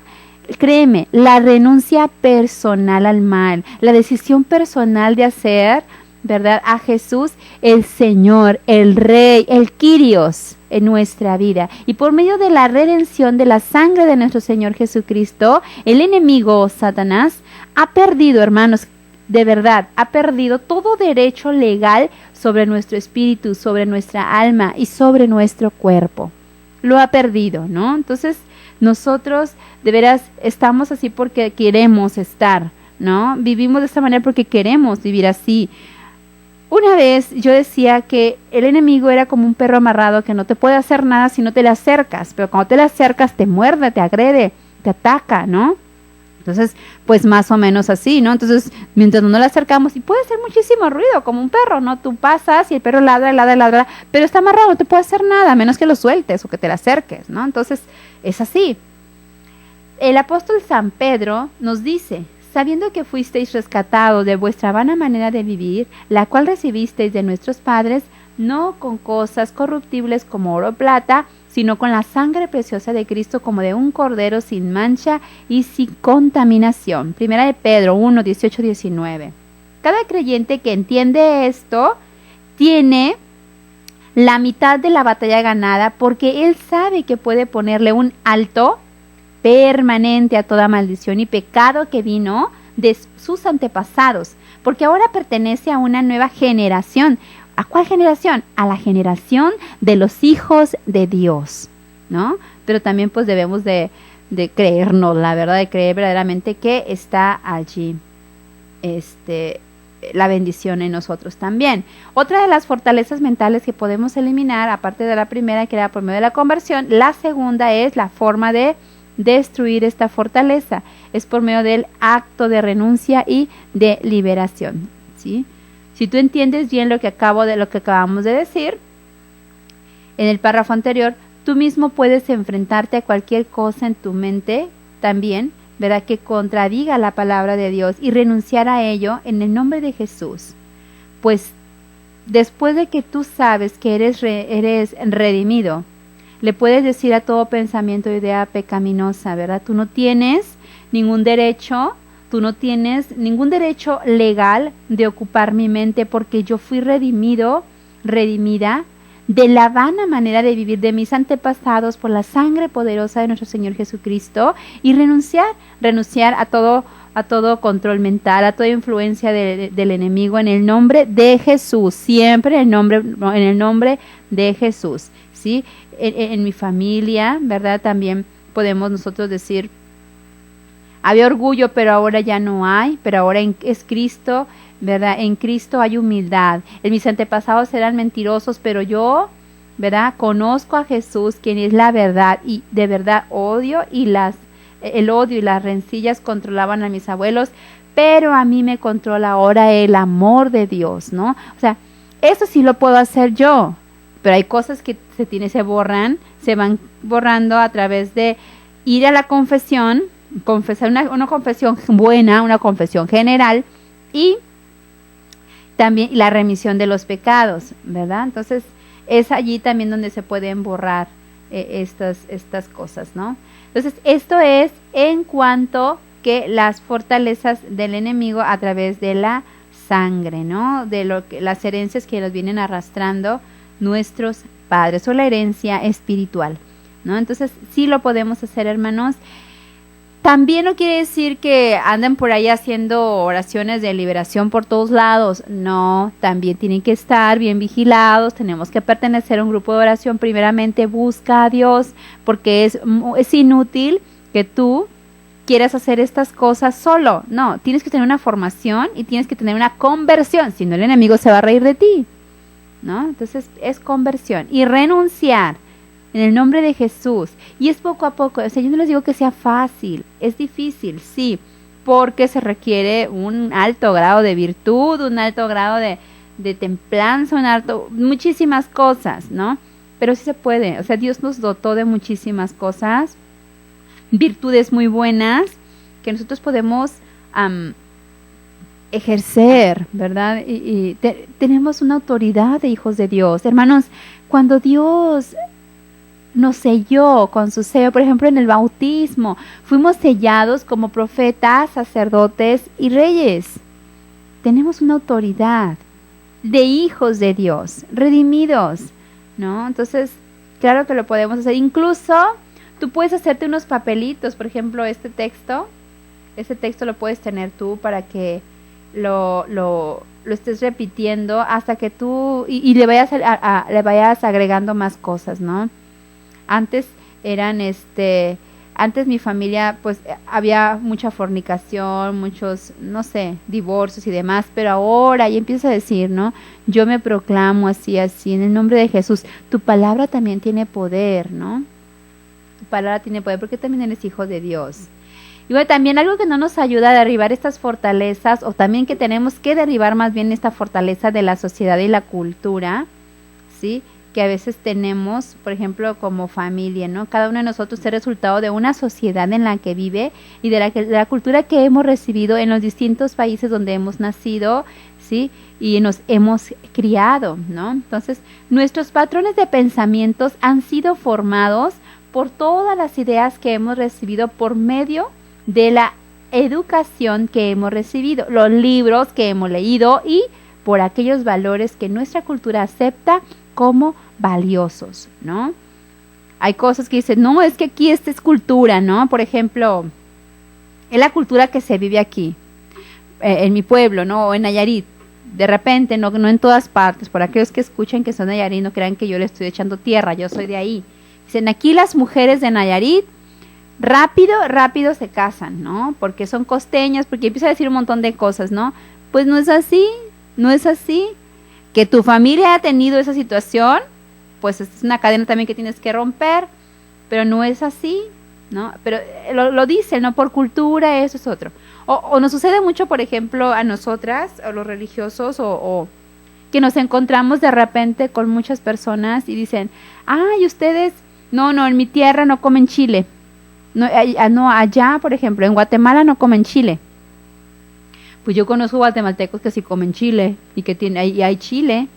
créeme, la renuncia personal al mal, la decisión personal de hacer, ¿verdad?, a Jesús el Señor, el Rey, el Kyrios en nuestra vida. Y por medio de la redención de la sangre de nuestro Señor Jesucristo, el enemigo Satanás ha perdido, hermanos, de verdad, ha perdido todo derecho legal sobre nuestro espíritu, sobre nuestra alma y sobre nuestro cuerpo. Lo ha perdido, ¿no? Entonces, nosotros de veras estamos así porque queremos estar, ¿no? Vivimos de esta manera porque queremos vivir así. Una vez yo decía que el enemigo era como un perro amarrado que no te puede hacer nada si no te le acercas, pero cuando te le acercas te muerde, te agrede, te ataca, ¿no? Entonces, pues más o menos así, ¿no? Entonces, mientras no le acercamos, y puede hacer muchísimo ruido, como un perro, ¿no? Tú pasas y el perro ladra, ladra, ladra, pero está amarrado, no te puede hacer nada, a menos que lo sueltes o que te le acerques, ¿no? Entonces, es así. El apóstol San Pedro nos dice: sabiendo que fuisteis rescatados de vuestra vana manera de vivir, la cual recibisteis de nuestros padres, no con cosas corruptibles como oro o plata, sino con la sangre preciosa de Cristo, como de un cordero sin mancha y sin contaminación. Primera de Pedro 1, 18, 19. Cada creyente que entiende esto tiene la mitad de la batalla ganada, porque él sabe que puede ponerle un alto permanente a toda maldición y pecado que vino de sus antepasados, porque ahora pertenece a una nueva generación. ¿A cuál generación? A la generación de los hijos de Dios, ¿no? Pero también pues debemos de creernos, la verdad, de creer verdaderamente que está allí la bendición en nosotros también. Otra de las fortalezas mentales que podemos eliminar, aparte de la primera, que era por medio de la conversión, la segunda es la forma de destruir esta fortaleza, es por medio del acto de renuncia y de liberación, ¿sí? Si tú entiendes bien lo que acabamos de decir en el párrafo anterior, tú mismo puedes enfrentarte a cualquier cosa en tu mente también, ¿verdad?, que contradiga la palabra de Dios y renunciar a ello en el nombre de Jesús. Pues después de que tú sabes que eres redimido, le puedes decir a todo pensamiento o idea pecaminosa, ¿verdad? Tú no tienes ningún derecho legal de ocupar mi mente, porque yo fui redimida de la vana manera de vivir de mis antepasados por la sangre poderosa de nuestro Señor Jesucristo, y renunciar a todo control mental, a toda influencia del enemigo en el nombre de Jesús, siempre en el nombre de Jesús, ¿sí? En mi familia, ¿verdad? También podemos nosotros decir: había orgullo, pero ahora ya no hay, pero ahora es Cristo, ¿verdad? En Cristo hay humildad. Mis antepasados eran mentirosos, pero yo, ¿verdad?, conozco a Jesús, quien es la verdad, y de verdad el odio y las rencillas controlaban a mis abuelos, pero a mí me controla ahora el amor de Dios, ¿no? O sea, eso sí lo puedo hacer yo, pero hay cosas que se van borrando a través de ir a la confesión, confesar una confesión buena, una confesión general, y también la remisión de los pecados, ¿verdad? Entonces es allí también donde se pueden borrar estas cosas, ¿no? Entonces esto es en cuanto que las fortalezas del enemigo a través de la sangre, ¿no? De las herencias que los vienen arrastrando nuestros padres, o la herencia espiritual, ¿no? Entonces sí lo podemos hacer, hermanos. También no quiere decir que anden por ahí haciendo oraciones de liberación por todos lados. No, también tienen que estar bien vigilados. Tenemos que pertenecer a un grupo de oración. Primeramente busca a Dios, porque es inútil que tú quieras hacer estas cosas solo. No, tienes que tener una formación y tienes que tener una conversión. Si no, el enemigo se va a reír de ti, ¿no? Entonces es conversión y renunciar en el nombre de Jesús. Y es poco a poco. O sea, yo no les digo que sea fácil, es difícil, sí, porque se requiere un alto grado de virtud, un alto grado de templanza, muchísimas cosas, ¿no? Pero sí se puede, o sea, Dios nos dotó de muchísimas cosas, virtudes muy buenas, que nosotros podemos ejercer, ¿verdad? Y tenemos una autoridad de hijos de Dios. Hermanos, cuando Dios nos selló con su sello, por ejemplo en el bautismo, fuimos sellados como profetas, sacerdotes y reyes. Tenemos una autoridad de hijos de Dios, redimidos, ¿no? Entonces, claro que lo podemos hacer. Incluso tú puedes hacerte unos papelitos, por ejemplo, este texto lo puedes tener tú para que lo estés repitiendo hasta que tú y le vayas agregando más cosas, ¿no? Antes mi familia, pues había mucha fornicación, muchos, no sé, divorcios y demás, pero ahora ya empieza a decir, ¿no? Yo me proclamo así, en el nombre de Jesús. Tu palabra también tiene poder, ¿no? Tu palabra tiene poder porque también eres hijo de Dios. Y bueno, también algo que no nos ayuda a derribar estas fortalezas, o también que tenemos que derribar más bien esta fortaleza de la sociedad y la cultura, ¿sí? Que a veces tenemos, por ejemplo, como familia, ¿no? Cada uno de nosotros es el resultado de una sociedad en la que vive y de la cultura que hemos recibido en los distintos países donde hemos nacido, ¿sí? Y nos hemos criado, ¿no? Entonces, nuestros patrones de pensamientos han sido formados por todas las ideas que hemos recibido por medio de la educación que hemos recibido, los libros que hemos leído y por aquellos valores que nuestra cultura acepta como valiosos, ¿no? Hay cosas que dicen, no, es que aquí esta es cultura, ¿no? Por ejemplo, es la cultura que se vive aquí, en mi pueblo, ¿no? O en Nayarit. De repente, no en todas partes, por aquellos que escuchan que son de Nayarit, no crean que yo le estoy echando tierra, yo soy de ahí. Dicen, aquí las mujeres de Nayarit rápido se casan, ¿no? Porque son costeñas, porque empieza a decir un montón de cosas, ¿no? Pues no es así. Que tu familia ha tenido esa situación, pues es una cadena también que tienes que romper, pero no es así, ¿no? Pero lo dicen, ¿no? Por cultura, eso es otro. O nos sucede mucho, por ejemplo, a nosotras, o los religiosos, o que nos encontramos de repente con muchas personas y dicen, ay, ustedes, no, en mi tierra no comen chile. No, allá, por ejemplo, en Guatemala no comen chile. Pues yo conozco guatemaltecos que sí comen chile y que hay chile,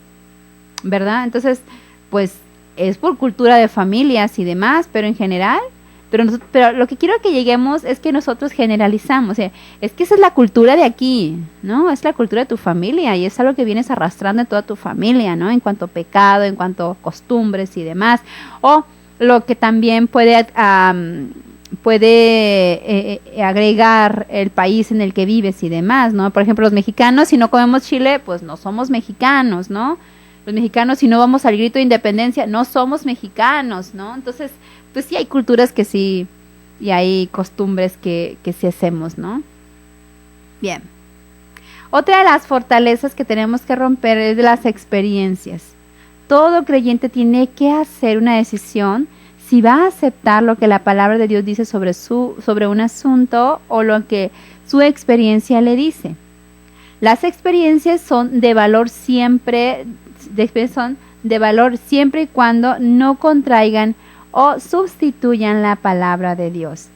¿verdad? Entonces, pues es por cultura de familias y demás, pero en general, pero lo que quiero que lleguemos es que nosotros generalizamos, o sea, es que esa es la cultura de aquí, ¿no? Es la cultura de tu familia y es algo que vienes arrastrando en toda tu familia, ¿no? En cuanto a pecado, en cuanto a costumbres y demás, o lo que también puede agregar el país en el que vives y demás, ¿no? Por ejemplo, los mexicanos, si no comemos chile, pues no somos mexicanos, ¿no? Los mexicanos, si no vamos al grito de independencia, no somos mexicanos, ¿no? Entonces, pues sí hay culturas que sí, y hay costumbres que sí hacemos, ¿no? Bien. Otra de las fortalezas que tenemos que romper es de las experiencias. Todo creyente tiene que hacer una decisión si va a aceptar lo que la palabra de Dios dice sobre un asunto o lo que su experiencia le dice. Las experiencias son de valor siempre y cuando no contraigan o sustituyan la palabra de Dios.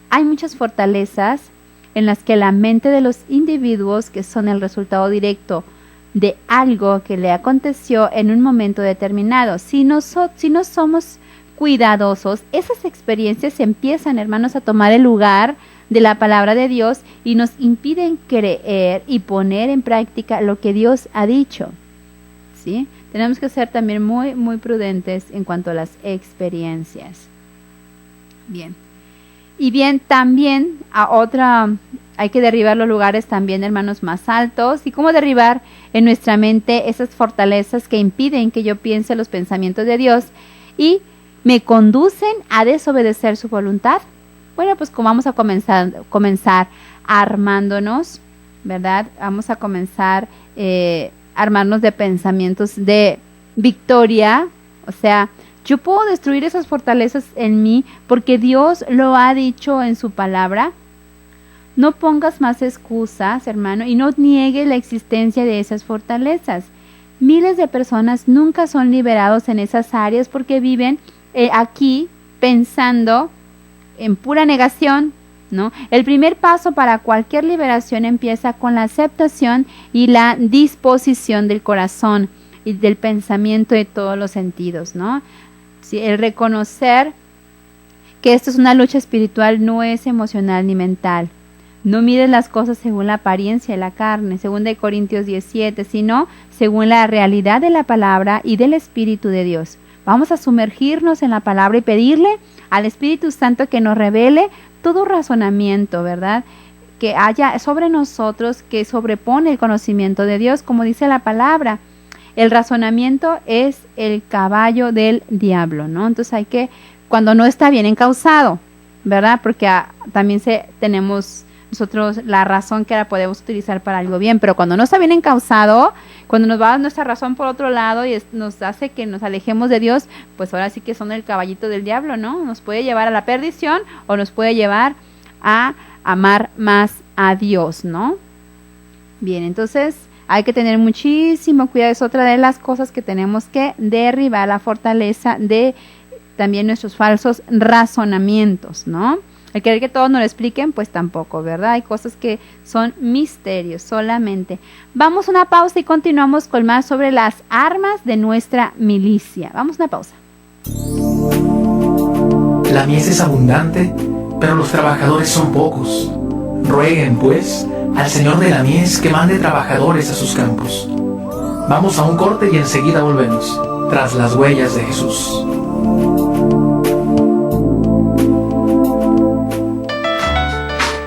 Hay muchas fortalezas en las que la mente de los individuos, que son el resultado directo de algo que le aconteció en un momento determinado, si no somos cuidadosos, esas experiencias empiezan, hermanos, a tomar el lugar de la palabra de Dios y nos impiden creer y poner en práctica lo que Dios ha dicho, ¿sí? Tenemos que ser también muy, muy prudentes en cuanto a las experiencias. Bien. Y bien, también hay que derribar los lugares también, hermanos, más altos. ¿Y cómo derribar en nuestra mente esas fortalezas que impiden que yo piense los pensamientos de Dios y me conducen a desobedecer su voluntad? Bueno, pues como vamos a comenzar armándonos, ¿verdad? Vamos a comenzar armarnos de pensamientos de victoria. O sea, yo puedo destruir esas fortalezas en mí porque Dios lo ha dicho en su palabra. No pongas más excusas, hermano, y no niegues la existencia de esas fortalezas. Miles de personas nunca son liberados en esas áreas porque viven aquí pensando en pura negación, ¿no? El primer paso para cualquier liberación empieza con la aceptación y la disposición del corazón y del pensamiento de todos los sentidos, ¿no? Sí, el reconocer que esto es una lucha espiritual, no es emocional ni mental. No mides las cosas según la apariencia de la carne, según de Corintios 17, sino según la realidad de la palabra y del Espíritu de Dios. Vamos a sumergirnos en la palabra y pedirle al Espíritu Santo que nos revele todo razonamiento, ¿verdad? Que haya sobre nosotros, que sobrepone el conocimiento de Dios, como dice la palabra. El razonamiento es el caballo del diablo, ¿no? Entonces hay que, cuando no está bien encauzado, ¿verdad? Porque también tenemos nosotros la razón que la podemos utilizar para algo bien, pero cuando no está bien encauzado, cuando nos va nuestra razón por otro lado y nos hace que nos alejemos de Dios, pues ahora sí que son el caballito del diablo, ¿no? Nos puede llevar a la perdición o nos puede llevar a amar más a Dios, ¿no? Bien, entonces hay que tener muchísimo cuidado. Es otra de las cosas que tenemos que derribar, la fortaleza de también nuestros falsos razonamientos, ¿no? El querer que todos nos lo expliquen, pues tampoco, ¿verdad? Hay cosas que son misterios solamente. Vamos a una pausa y continuamos con más sobre las armas de nuestra milicia. Vamos a una pausa. La mies es abundante, pero los trabajadores son pocos. Rueguen, pues, al Señor de la mies que mande trabajadores a sus campos. Vamos a un corte y enseguida volvemos, tras las huellas de Jesús.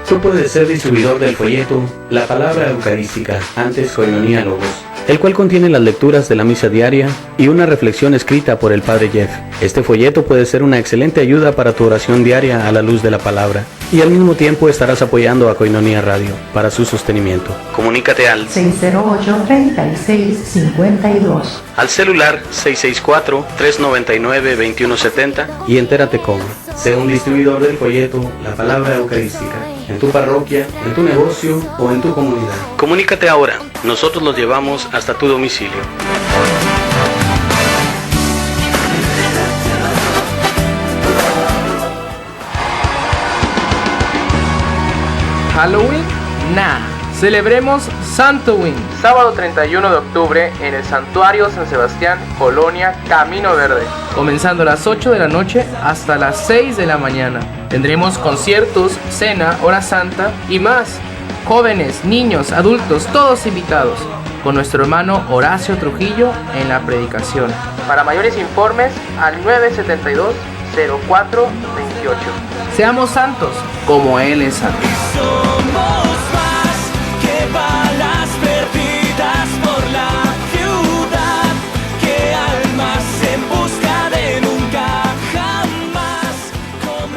Tú puedes ser distribuidor del folleto La Palabra Eucarística, antes Koinonia Logos, el cual contiene las lecturas de la misa diaria y una reflexión escrita por el Padre Jeff. Este folleto puede ser una excelente ayuda para tu oración diaria a la luz de la palabra, y al mismo tiempo estarás apoyando a Koinonia Radio para su sostenimiento. Comunícate al 608-3652, al celular 664-399-2170 y entérate cómo. Sé un distribuidor del folleto La Palabra Eucarística, en tu parroquia, en tu negocio o en tu comunidad. Comunícate ahora, nosotros los llevamos hasta tu domicilio. Halloween, nah. Celebremos Santoween, sábado 31 de octubre en el Santuario San Sebastián, Colonia Camino Verde, comenzando a las 8 de la noche hasta las 6 de la mañana. Tendremos conciertos, cena, hora santa y más. Jóvenes, niños, adultos, todos invitados, con nuestro hermano Horacio Trujillo en la predicación. Para mayores informes al 972-0428. Seamos santos como Él es santo. Balas perdidas por la ciudad, que almas en busca de nunca jamás.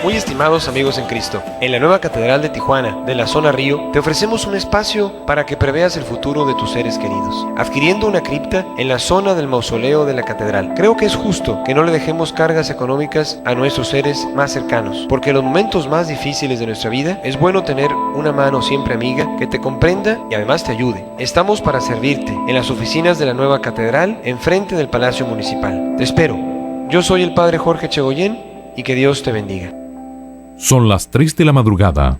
Muy estimados amigos en Cristo, en la nueva Catedral de Tijuana, de la zona Río, te ofrecemos un espacio para que preveas el futuro de tus seres queridos, adquiriendo una cripta en la zona del mausoleo de la Catedral. Creo que es justo que no le dejemos cargas económicas a nuestros seres más cercanos, porque en los momentos más difíciles de nuestra vida es bueno tener una mano siempre amiga que te comprenda y además te ayude. Estamos para servirte en las oficinas de la nueva Catedral, enfrente del Palacio Municipal. Te espero. Yo soy el Padre Jorge Chegoyen y que Dios te bendiga. Son las 3 de la madrugada,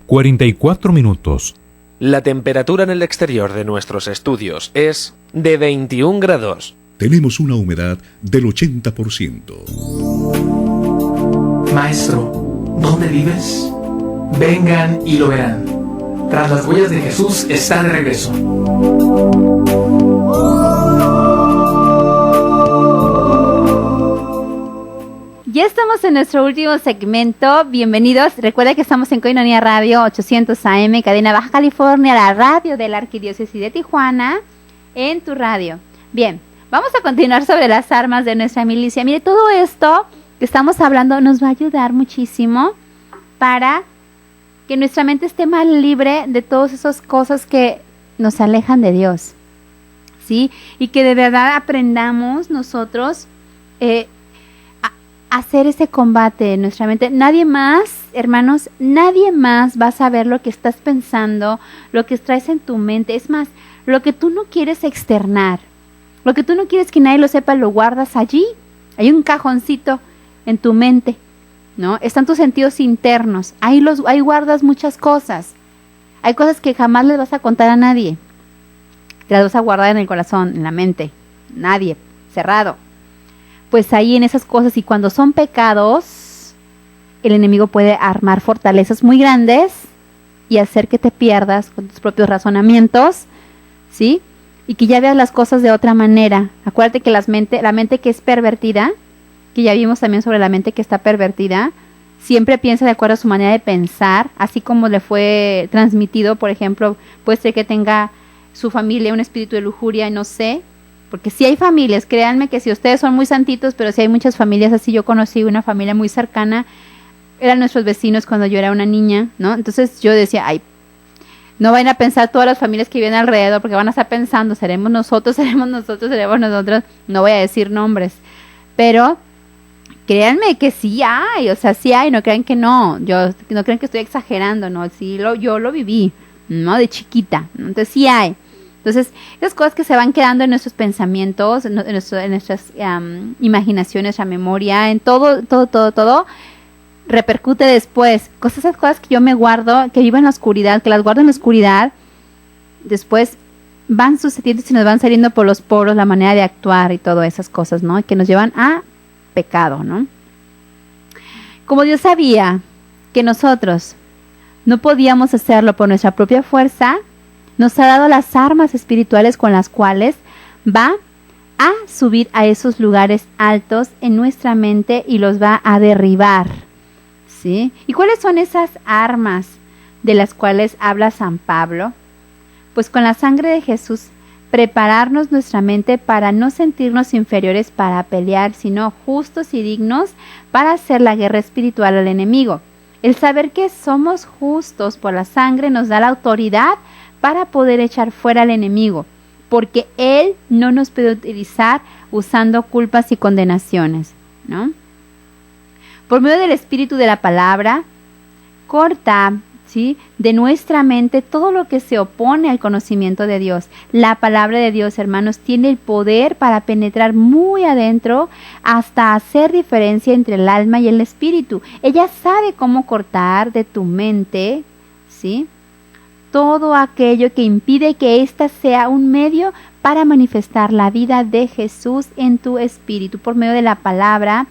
44 minutos. La temperatura en el exterior de nuestros estudios es de 21 grados. Tenemos una humedad del 80%. Maestro, ¿dónde vives? Vengan y lo verán. Tras las huellas de Jesús está de regreso. Ya estamos en nuestro último segmento. Bienvenidos. Recuerda que estamos en Koinonia Radio 800 AM, cadena Baja California, la radio de la Arquidiócesis de Tijuana, en tu radio. Bien, vamos a continuar sobre las armas de nuestra milicia. Mire, todo esto que estamos hablando nos va a ayudar muchísimo para que nuestra mente esté más libre de todas esas cosas que nos alejan de Dios, ¿sí? Y que de verdad aprendamos nosotros hacer ese combate en nuestra mente. Nadie más hermanos, nadie más va a saber lo que estás pensando, lo que traes en tu mente. Es más, lo que tú no quieres externar, lo que tú no quieres que nadie lo sepa, lo guardas allí. Hay un cajoncito en tu mente, ¿no? Están tus sentidos internos. Ahí guardas muchas cosas. Hay cosas que jamás les vas a contar a nadie. Te las vas a guardar en el corazón, en la mente. Nadie, cerrado. Pues ahí en esas cosas, y cuando son pecados, el enemigo puede armar fortalezas muy grandes y hacer que te pierdas con tus propios razonamientos, ¿sí? Y que ya veas las cosas de otra manera. Acuérdate que la mente que es pervertida, que ya vimos también sobre la mente que está pervertida, siempre piensa de acuerdo a su manera de pensar, así como le fue transmitido. Por ejemplo, puede ser que tenga su familia un espíritu de lujuria, y no sé, porque si hay familias, créanme que si ustedes son muy santitos, pero si hay muchas familias así. Yo conocí una familia muy cercana, eran nuestros vecinos cuando yo era una niña, ¿no? Entonces yo decía, ay, no vayan a pensar todas las familias que vienen alrededor, porque van a estar pensando, seremos nosotros. No voy a decir nombres, pero créanme que sí hay, o sea, sí hay, no crean que no. No crean que estoy exagerando, no, sí, yo lo viví, ¿no? De chiquita, ¿no? Entonces sí hay. Entonces, esas cosas que se van quedando en nuestros pensamientos, en nuestras imaginaciones, nuestra memoria, en todo, repercute después. Esas cosas que yo me guardo, que vivo en la oscuridad, que las guardo en la oscuridad, después van sucediendo y se nos van saliendo por los poros la manera de actuar y todas esas cosas, ¿no? Que nos llevan a pecado, ¿no? Como Dios sabía que nosotros no podíamos hacerlo por nuestra propia fuerza, nos ha dado las armas espirituales con las cuales va a subir a esos lugares altos en nuestra mente y los va a derribar, ¿sí? ¿Y cuáles son esas armas de las cuales habla San Pablo? Pues con la sangre de Jesús, prepararnos nuestra mente para no sentirnos inferiores para pelear, sino justos y dignos para hacer la guerra espiritual al enemigo. El saber que somos justos por la sangre nos da la autoridad para poder echar fuera al enemigo, porque él no nos puede utilizar usando culpas y condenaciones, ¿no? Por medio del espíritu de la palabra, corta, ¿sí?, de nuestra mente todo lo que se opone al conocimiento de Dios. La palabra de Dios, hermanos, tiene el poder para penetrar muy adentro hasta hacer diferencia entre el alma y el espíritu. Ella sabe cómo cortar de tu mente, ¿sí?, todo aquello que impide que ésta sea un medio para manifestar la vida de Jesús en tu espíritu. Por medio de la palabra,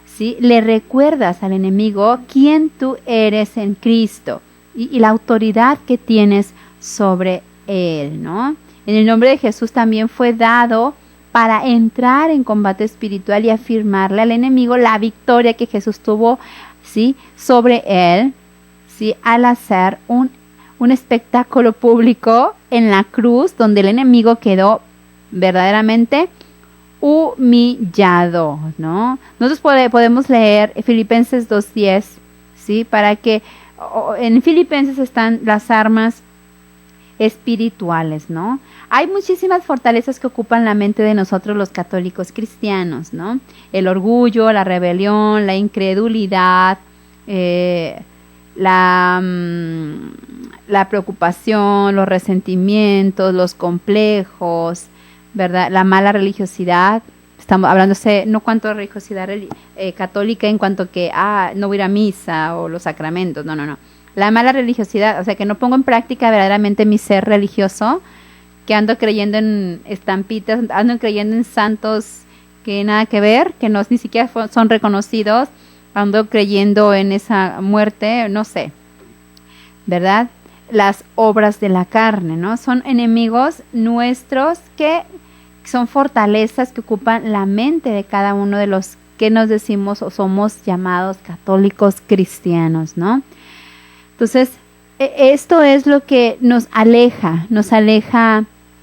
¿sí?, le recuerdas al enemigo quién tú eres en Cristo y la autoridad que tienes sobre él, ¿no? En el nombre de Jesús también fue dado para entrar en combate espiritual y afirmarle al enemigo la victoria que Jesús tuvo, ¿sí?, sobre él, ¿sí?, al hacer un espectáculo público en la cruz, donde el enemigo quedó verdaderamente humillado, ¿no? Nosotros podemos leer Filipenses 2:10, ¿sí?, para que en Filipenses están las armas espirituales, ¿no? Hay muchísimas fortalezas que ocupan la mente de nosotros los católicos cristianos, ¿no? El orgullo, la rebelión, la incredulidad, la preocupación, los resentimientos, los complejos, ¿verdad? La mala religiosidad. Estamos hablándose no cuanto a religiosidad católica en cuanto que no voy a ir a misa o los sacramentos, no. La mala religiosidad, o sea, que no pongo en práctica verdaderamente mi ser religioso, que ando creyendo en estampitas, ando creyendo en santos que nada que ver, que no ni siquiera son reconocidos, ando creyendo en esa muerte, no sé, ¿verdad? Las obras de la carne, ¿no? Son enemigos nuestros que son fortalezas que ocupan la mente de cada uno de los que nos decimos o somos llamados católicos cristianos, ¿no? Entonces, esto es lo que nos aleja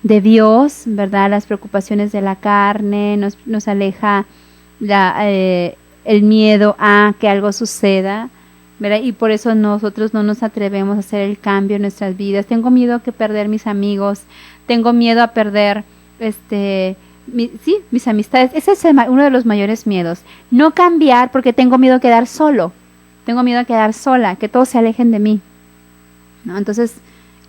de Dios, ¿verdad? Las preocupaciones de la carne, nos aleja el miedo a que algo suceda, ¿verdad? Y por eso nosotros no nos atrevemos a hacer el cambio en nuestras vidas. Tengo miedo a perder mis amigos, tengo miedo a perder mis amistades. Ese es uno de los mayores miedos. No cambiar porque tengo miedo a quedar solo. tengo miedo a quedar sola, que todos se alejen de mí, ¿no? Entonces,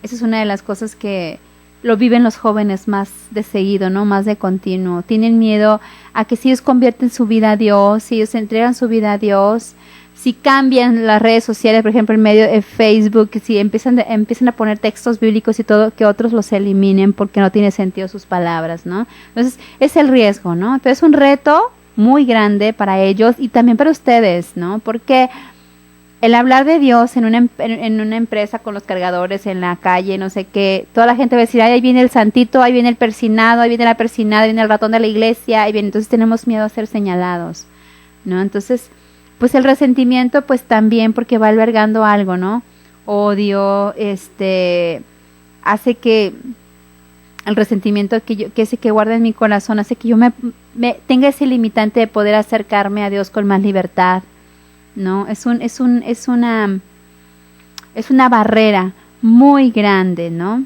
esa es una de las cosas que lo viven los jóvenes más de seguido, ¿no? Más de continuo. Tienen miedo a que si ellos convierten su vida a Dios, si ellos entregan su vida a Dios, si cambian las redes sociales, por ejemplo, en medio de Facebook, si empiezan a poner textos bíblicos y todo, que otros los eliminen porque no tiene sentido sus palabras, ¿no? Entonces, es el riesgo, ¿no? Entonces, es un reto muy grande para ellos y también para ustedes, ¿no? Porque el hablar de Dios en una empresa con los cargadores en la calle, no sé qué, toda la gente va a decir, ay, ahí viene el santito, ahí viene el persinado, ahí viene la persinada, ahí viene el ratón de la iglesia, ahí viene. Entonces tenemos miedo a ser señalados, ¿no? Entonces, pues el resentimiento, pues también porque va albergando algo, ¿no? Odio, hace que el resentimiento que guarda en mi corazón hace que yo me tenga ese limitante de poder acercarme a Dios con más libertad, ¿no? Es una barrera muy grande, ¿no?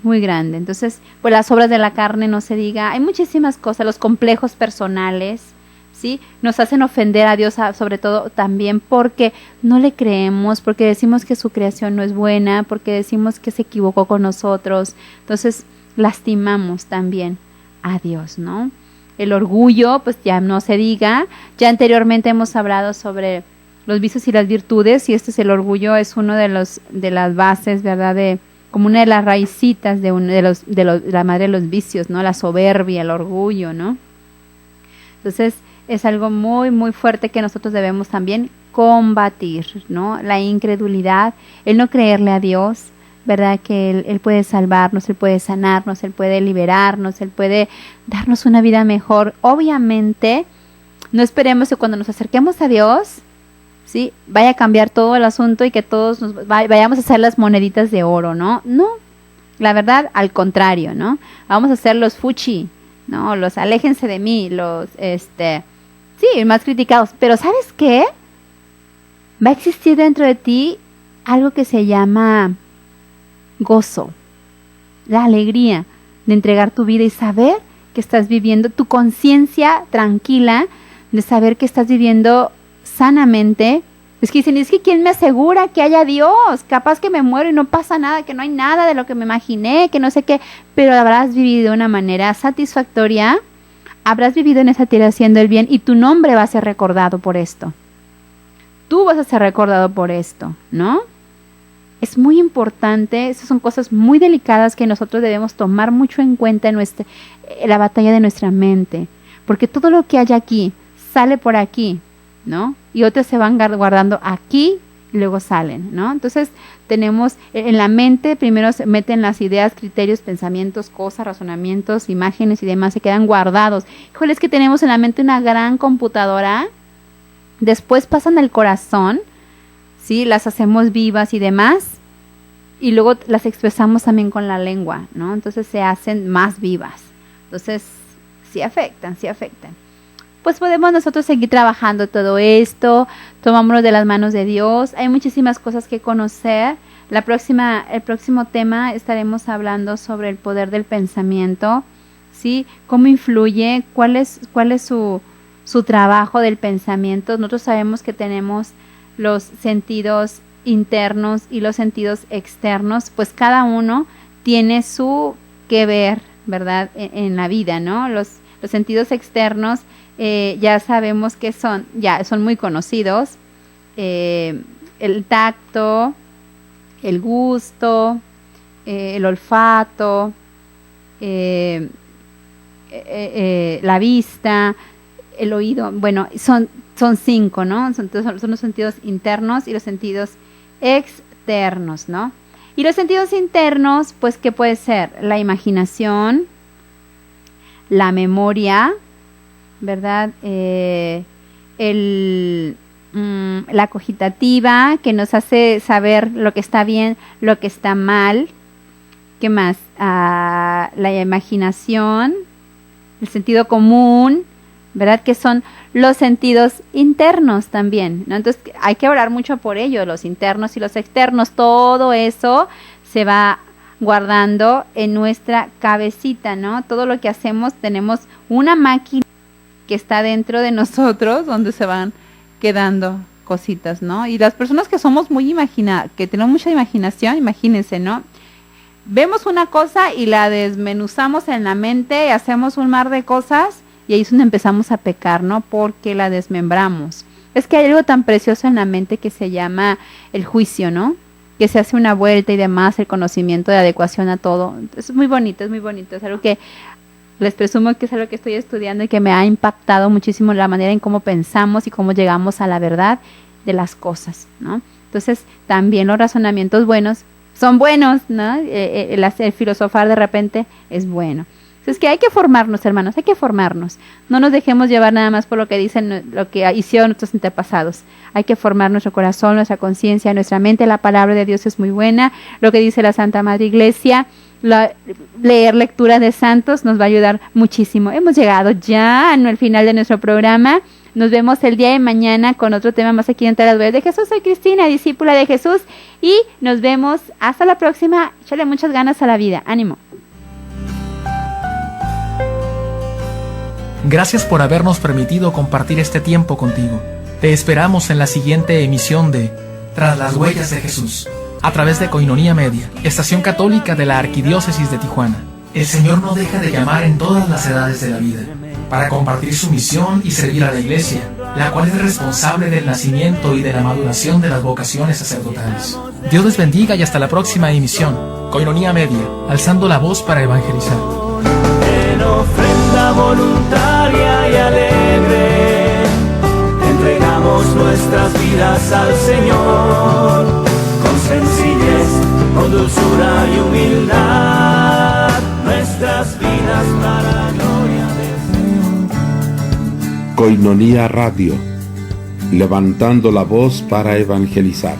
Muy grande. Entonces, pues las obras de la carne no se diga. Hay muchísimas cosas, los complejos personales, ¿sí? Nos hacen ofender a Dios, sobre todo también porque no le creemos, porque decimos que su creación no es buena, porque decimos que se equivocó con nosotros. Entonces, lastimamos también a Dios, ¿no? El orgullo, pues ya no se diga. Ya anteriormente hemos hablado sobre los vicios y las virtudes, y el orgullo es uno de las bases, ¿verdad? Como una de las raícitas de la madre de los vicios, ¿no? La soberbia, el orgullo, ¿no? Entonces, es algo muy, muy fuerte que nosotros debemos también combatir, ¿no? La incredulidad, el no creerle a Dios, ¿verdad? Que Él puede salvarnos, Él puede sanarnos, Él puede liberarnos, Él puede darnos una vida mejor. Obviamente, no esperemos que cuando nos acerquemos a Dios, ¿sí?, vaya a cambiar todo el asunto y que todos vayamos a hacer las moneditas de oro, ¿no? No, la verdad, al contrario, ¿no? Vamos a hacer los fuchi, ¿no? Los aléjense de mí, los, sí, más criticados. Pero ¿sabes qué? Va a existir dentro de ti algo que se llama gozo, la alegría de entregar tu vida y saber que estás viviendo, tu conciencia tranquila de saber que estás viviendo sanamente. Es que dicen, es que ¿quién me asegura que haya Dios? Capaz que me muero y no pasa nada, que no hay nada de lo que me imaginé, que no sé qué, pero habrás vivido de una manera satisfactoria, habrás vivido en esa tierra haciendo el bien y tu nombre va a ser recordado por esto. Tú vas a ser recordado por esto, ¿no? Es muy importante, esas son cosas muy delicadas que nosotros debemos tomar mucho en cuenta en la batalla de nuestra mente, porque todo lo que hay aquí sale por aquí, ¿no? Y otros se van guardando aquí y luego salen, ¿no? Entonces tenemos en la mente, primero se meten las ideas, criterios, pensamientos, cosas, razonamientos, imágenes y demás, se quedan guardados. Híjole, es que tenemos en la mente una gran computadora, después pasan al corazón, ¿sí? Las hacemos vivas y demás, y luego las expresamos también con la lengua, ¿no? Entonces se hacen más vivas. Entonces, sí afectan. Pues podemos nosotros seguir trabajando todo esto, tomámonos de las manos de Dios. Hay muchísimas cosas que conocer. El próximo tema estaremos hablando sobre el poder del pensamiento, ¿sí? Cómo influye, cuál es su trabajo del pensamiento. Nosotros sabemos que tenemos los sentidos internos y los sentidos externos, pues cada uno tiene su que ver, ¿verdad? En la vida, ¿no? Los sentidos externos ya sabemos que son muy conocidos, el tacto, el gusto, el olfato, la vista, el oído. Bueno, son 5, ¿no? Son los sentidos internos y los sentidos externos, ¿no? Y los sentidos internos, pues, ¿qué puede ser? La imaginación, la memoria, ¿verdad? La cogitativa, que nos hace saber lo que está bien, lo que está mal. ¿Qué más? La imaginación, el sentido común, ¿verdad? Que son los sentidos internos también, ¿no? Entonces hay que orar mucho por ello, los internos y los externos. Todo eso se va guardando en nuestra cabecita, ¿no? Todo lo que hacemos, tenemos una máquina que está dentro de nosotros donde se van quedando cositas, ¿no? Y las personas que somos que tenemos mucha imaginación, imagínense, ¿no? Vemos una cosa y la desmenuzamos en la mente, hacemos un mar de cosas y ahí es donde empezamos a pecar, ¿no? Porque la desmembramos. Es que hay algo tan precioso en la mente que se llama el juicio, ¿no? Que se hace una vuelta y demás, el conocimiento de adecuación a todo. Es muy bonito, es algo que les presumo que es algo que estoy estudiando y que me ha impactado muchísimo la manera en cómo pensamos y cómo llegamos a la verdad de las cosas, ¿no? Entonces, también los razonamientos buenos son buenos, ¿no? El filosofar de repente es bueno. Entonces, que hay que formarnos, hermanos, hay que formarnos. No nos dejemos llevar nada más por lo que dicen, lo que hicieron nuestros antepasados. Hay que formar nuestro corazón, nuestra conciencia, nuestra mente. La palabra de Dios es muy buena. Lo que dice la Santa Madre Iglesia, leer lectura de santos nos va a ayudar muchísimo. Hemos llegado ya al final de nuestro programa. Nos vemos el día de mañana con otro tema más aquí en Las Huellas de Jesús. Soy Cristina, discípula de Jesús, y nos vemos hasta la próxima. Échale muchas ganas a la vida. Ánimo. Gracias por habernos permitido compartir este tiempo contigo. Te esperamos en la siguiente emisión de Tras las Huellas de Jesús, a través de Koinonia Media, estación católica de la Arquidiócesis de Tijuana. El Señor no deja de llamar en todas las edades de la vida, para compartir su misión y servir a la Iglesia, la cual es responsable del nacimiento y de la maduración de las vocaciones sacerdotales. Dios les bendiga y hasta la próxima emisión. Koinonia Media, alzando la voz para evangelizar. En ofrenda voluntaria y alegre, entregamos nuestras vidas al Señor, con sencillez, con dulzura y humildad, nuestras vidas para la gloria del Señor. Koinonia Radio, levantando la voz para evangelizar.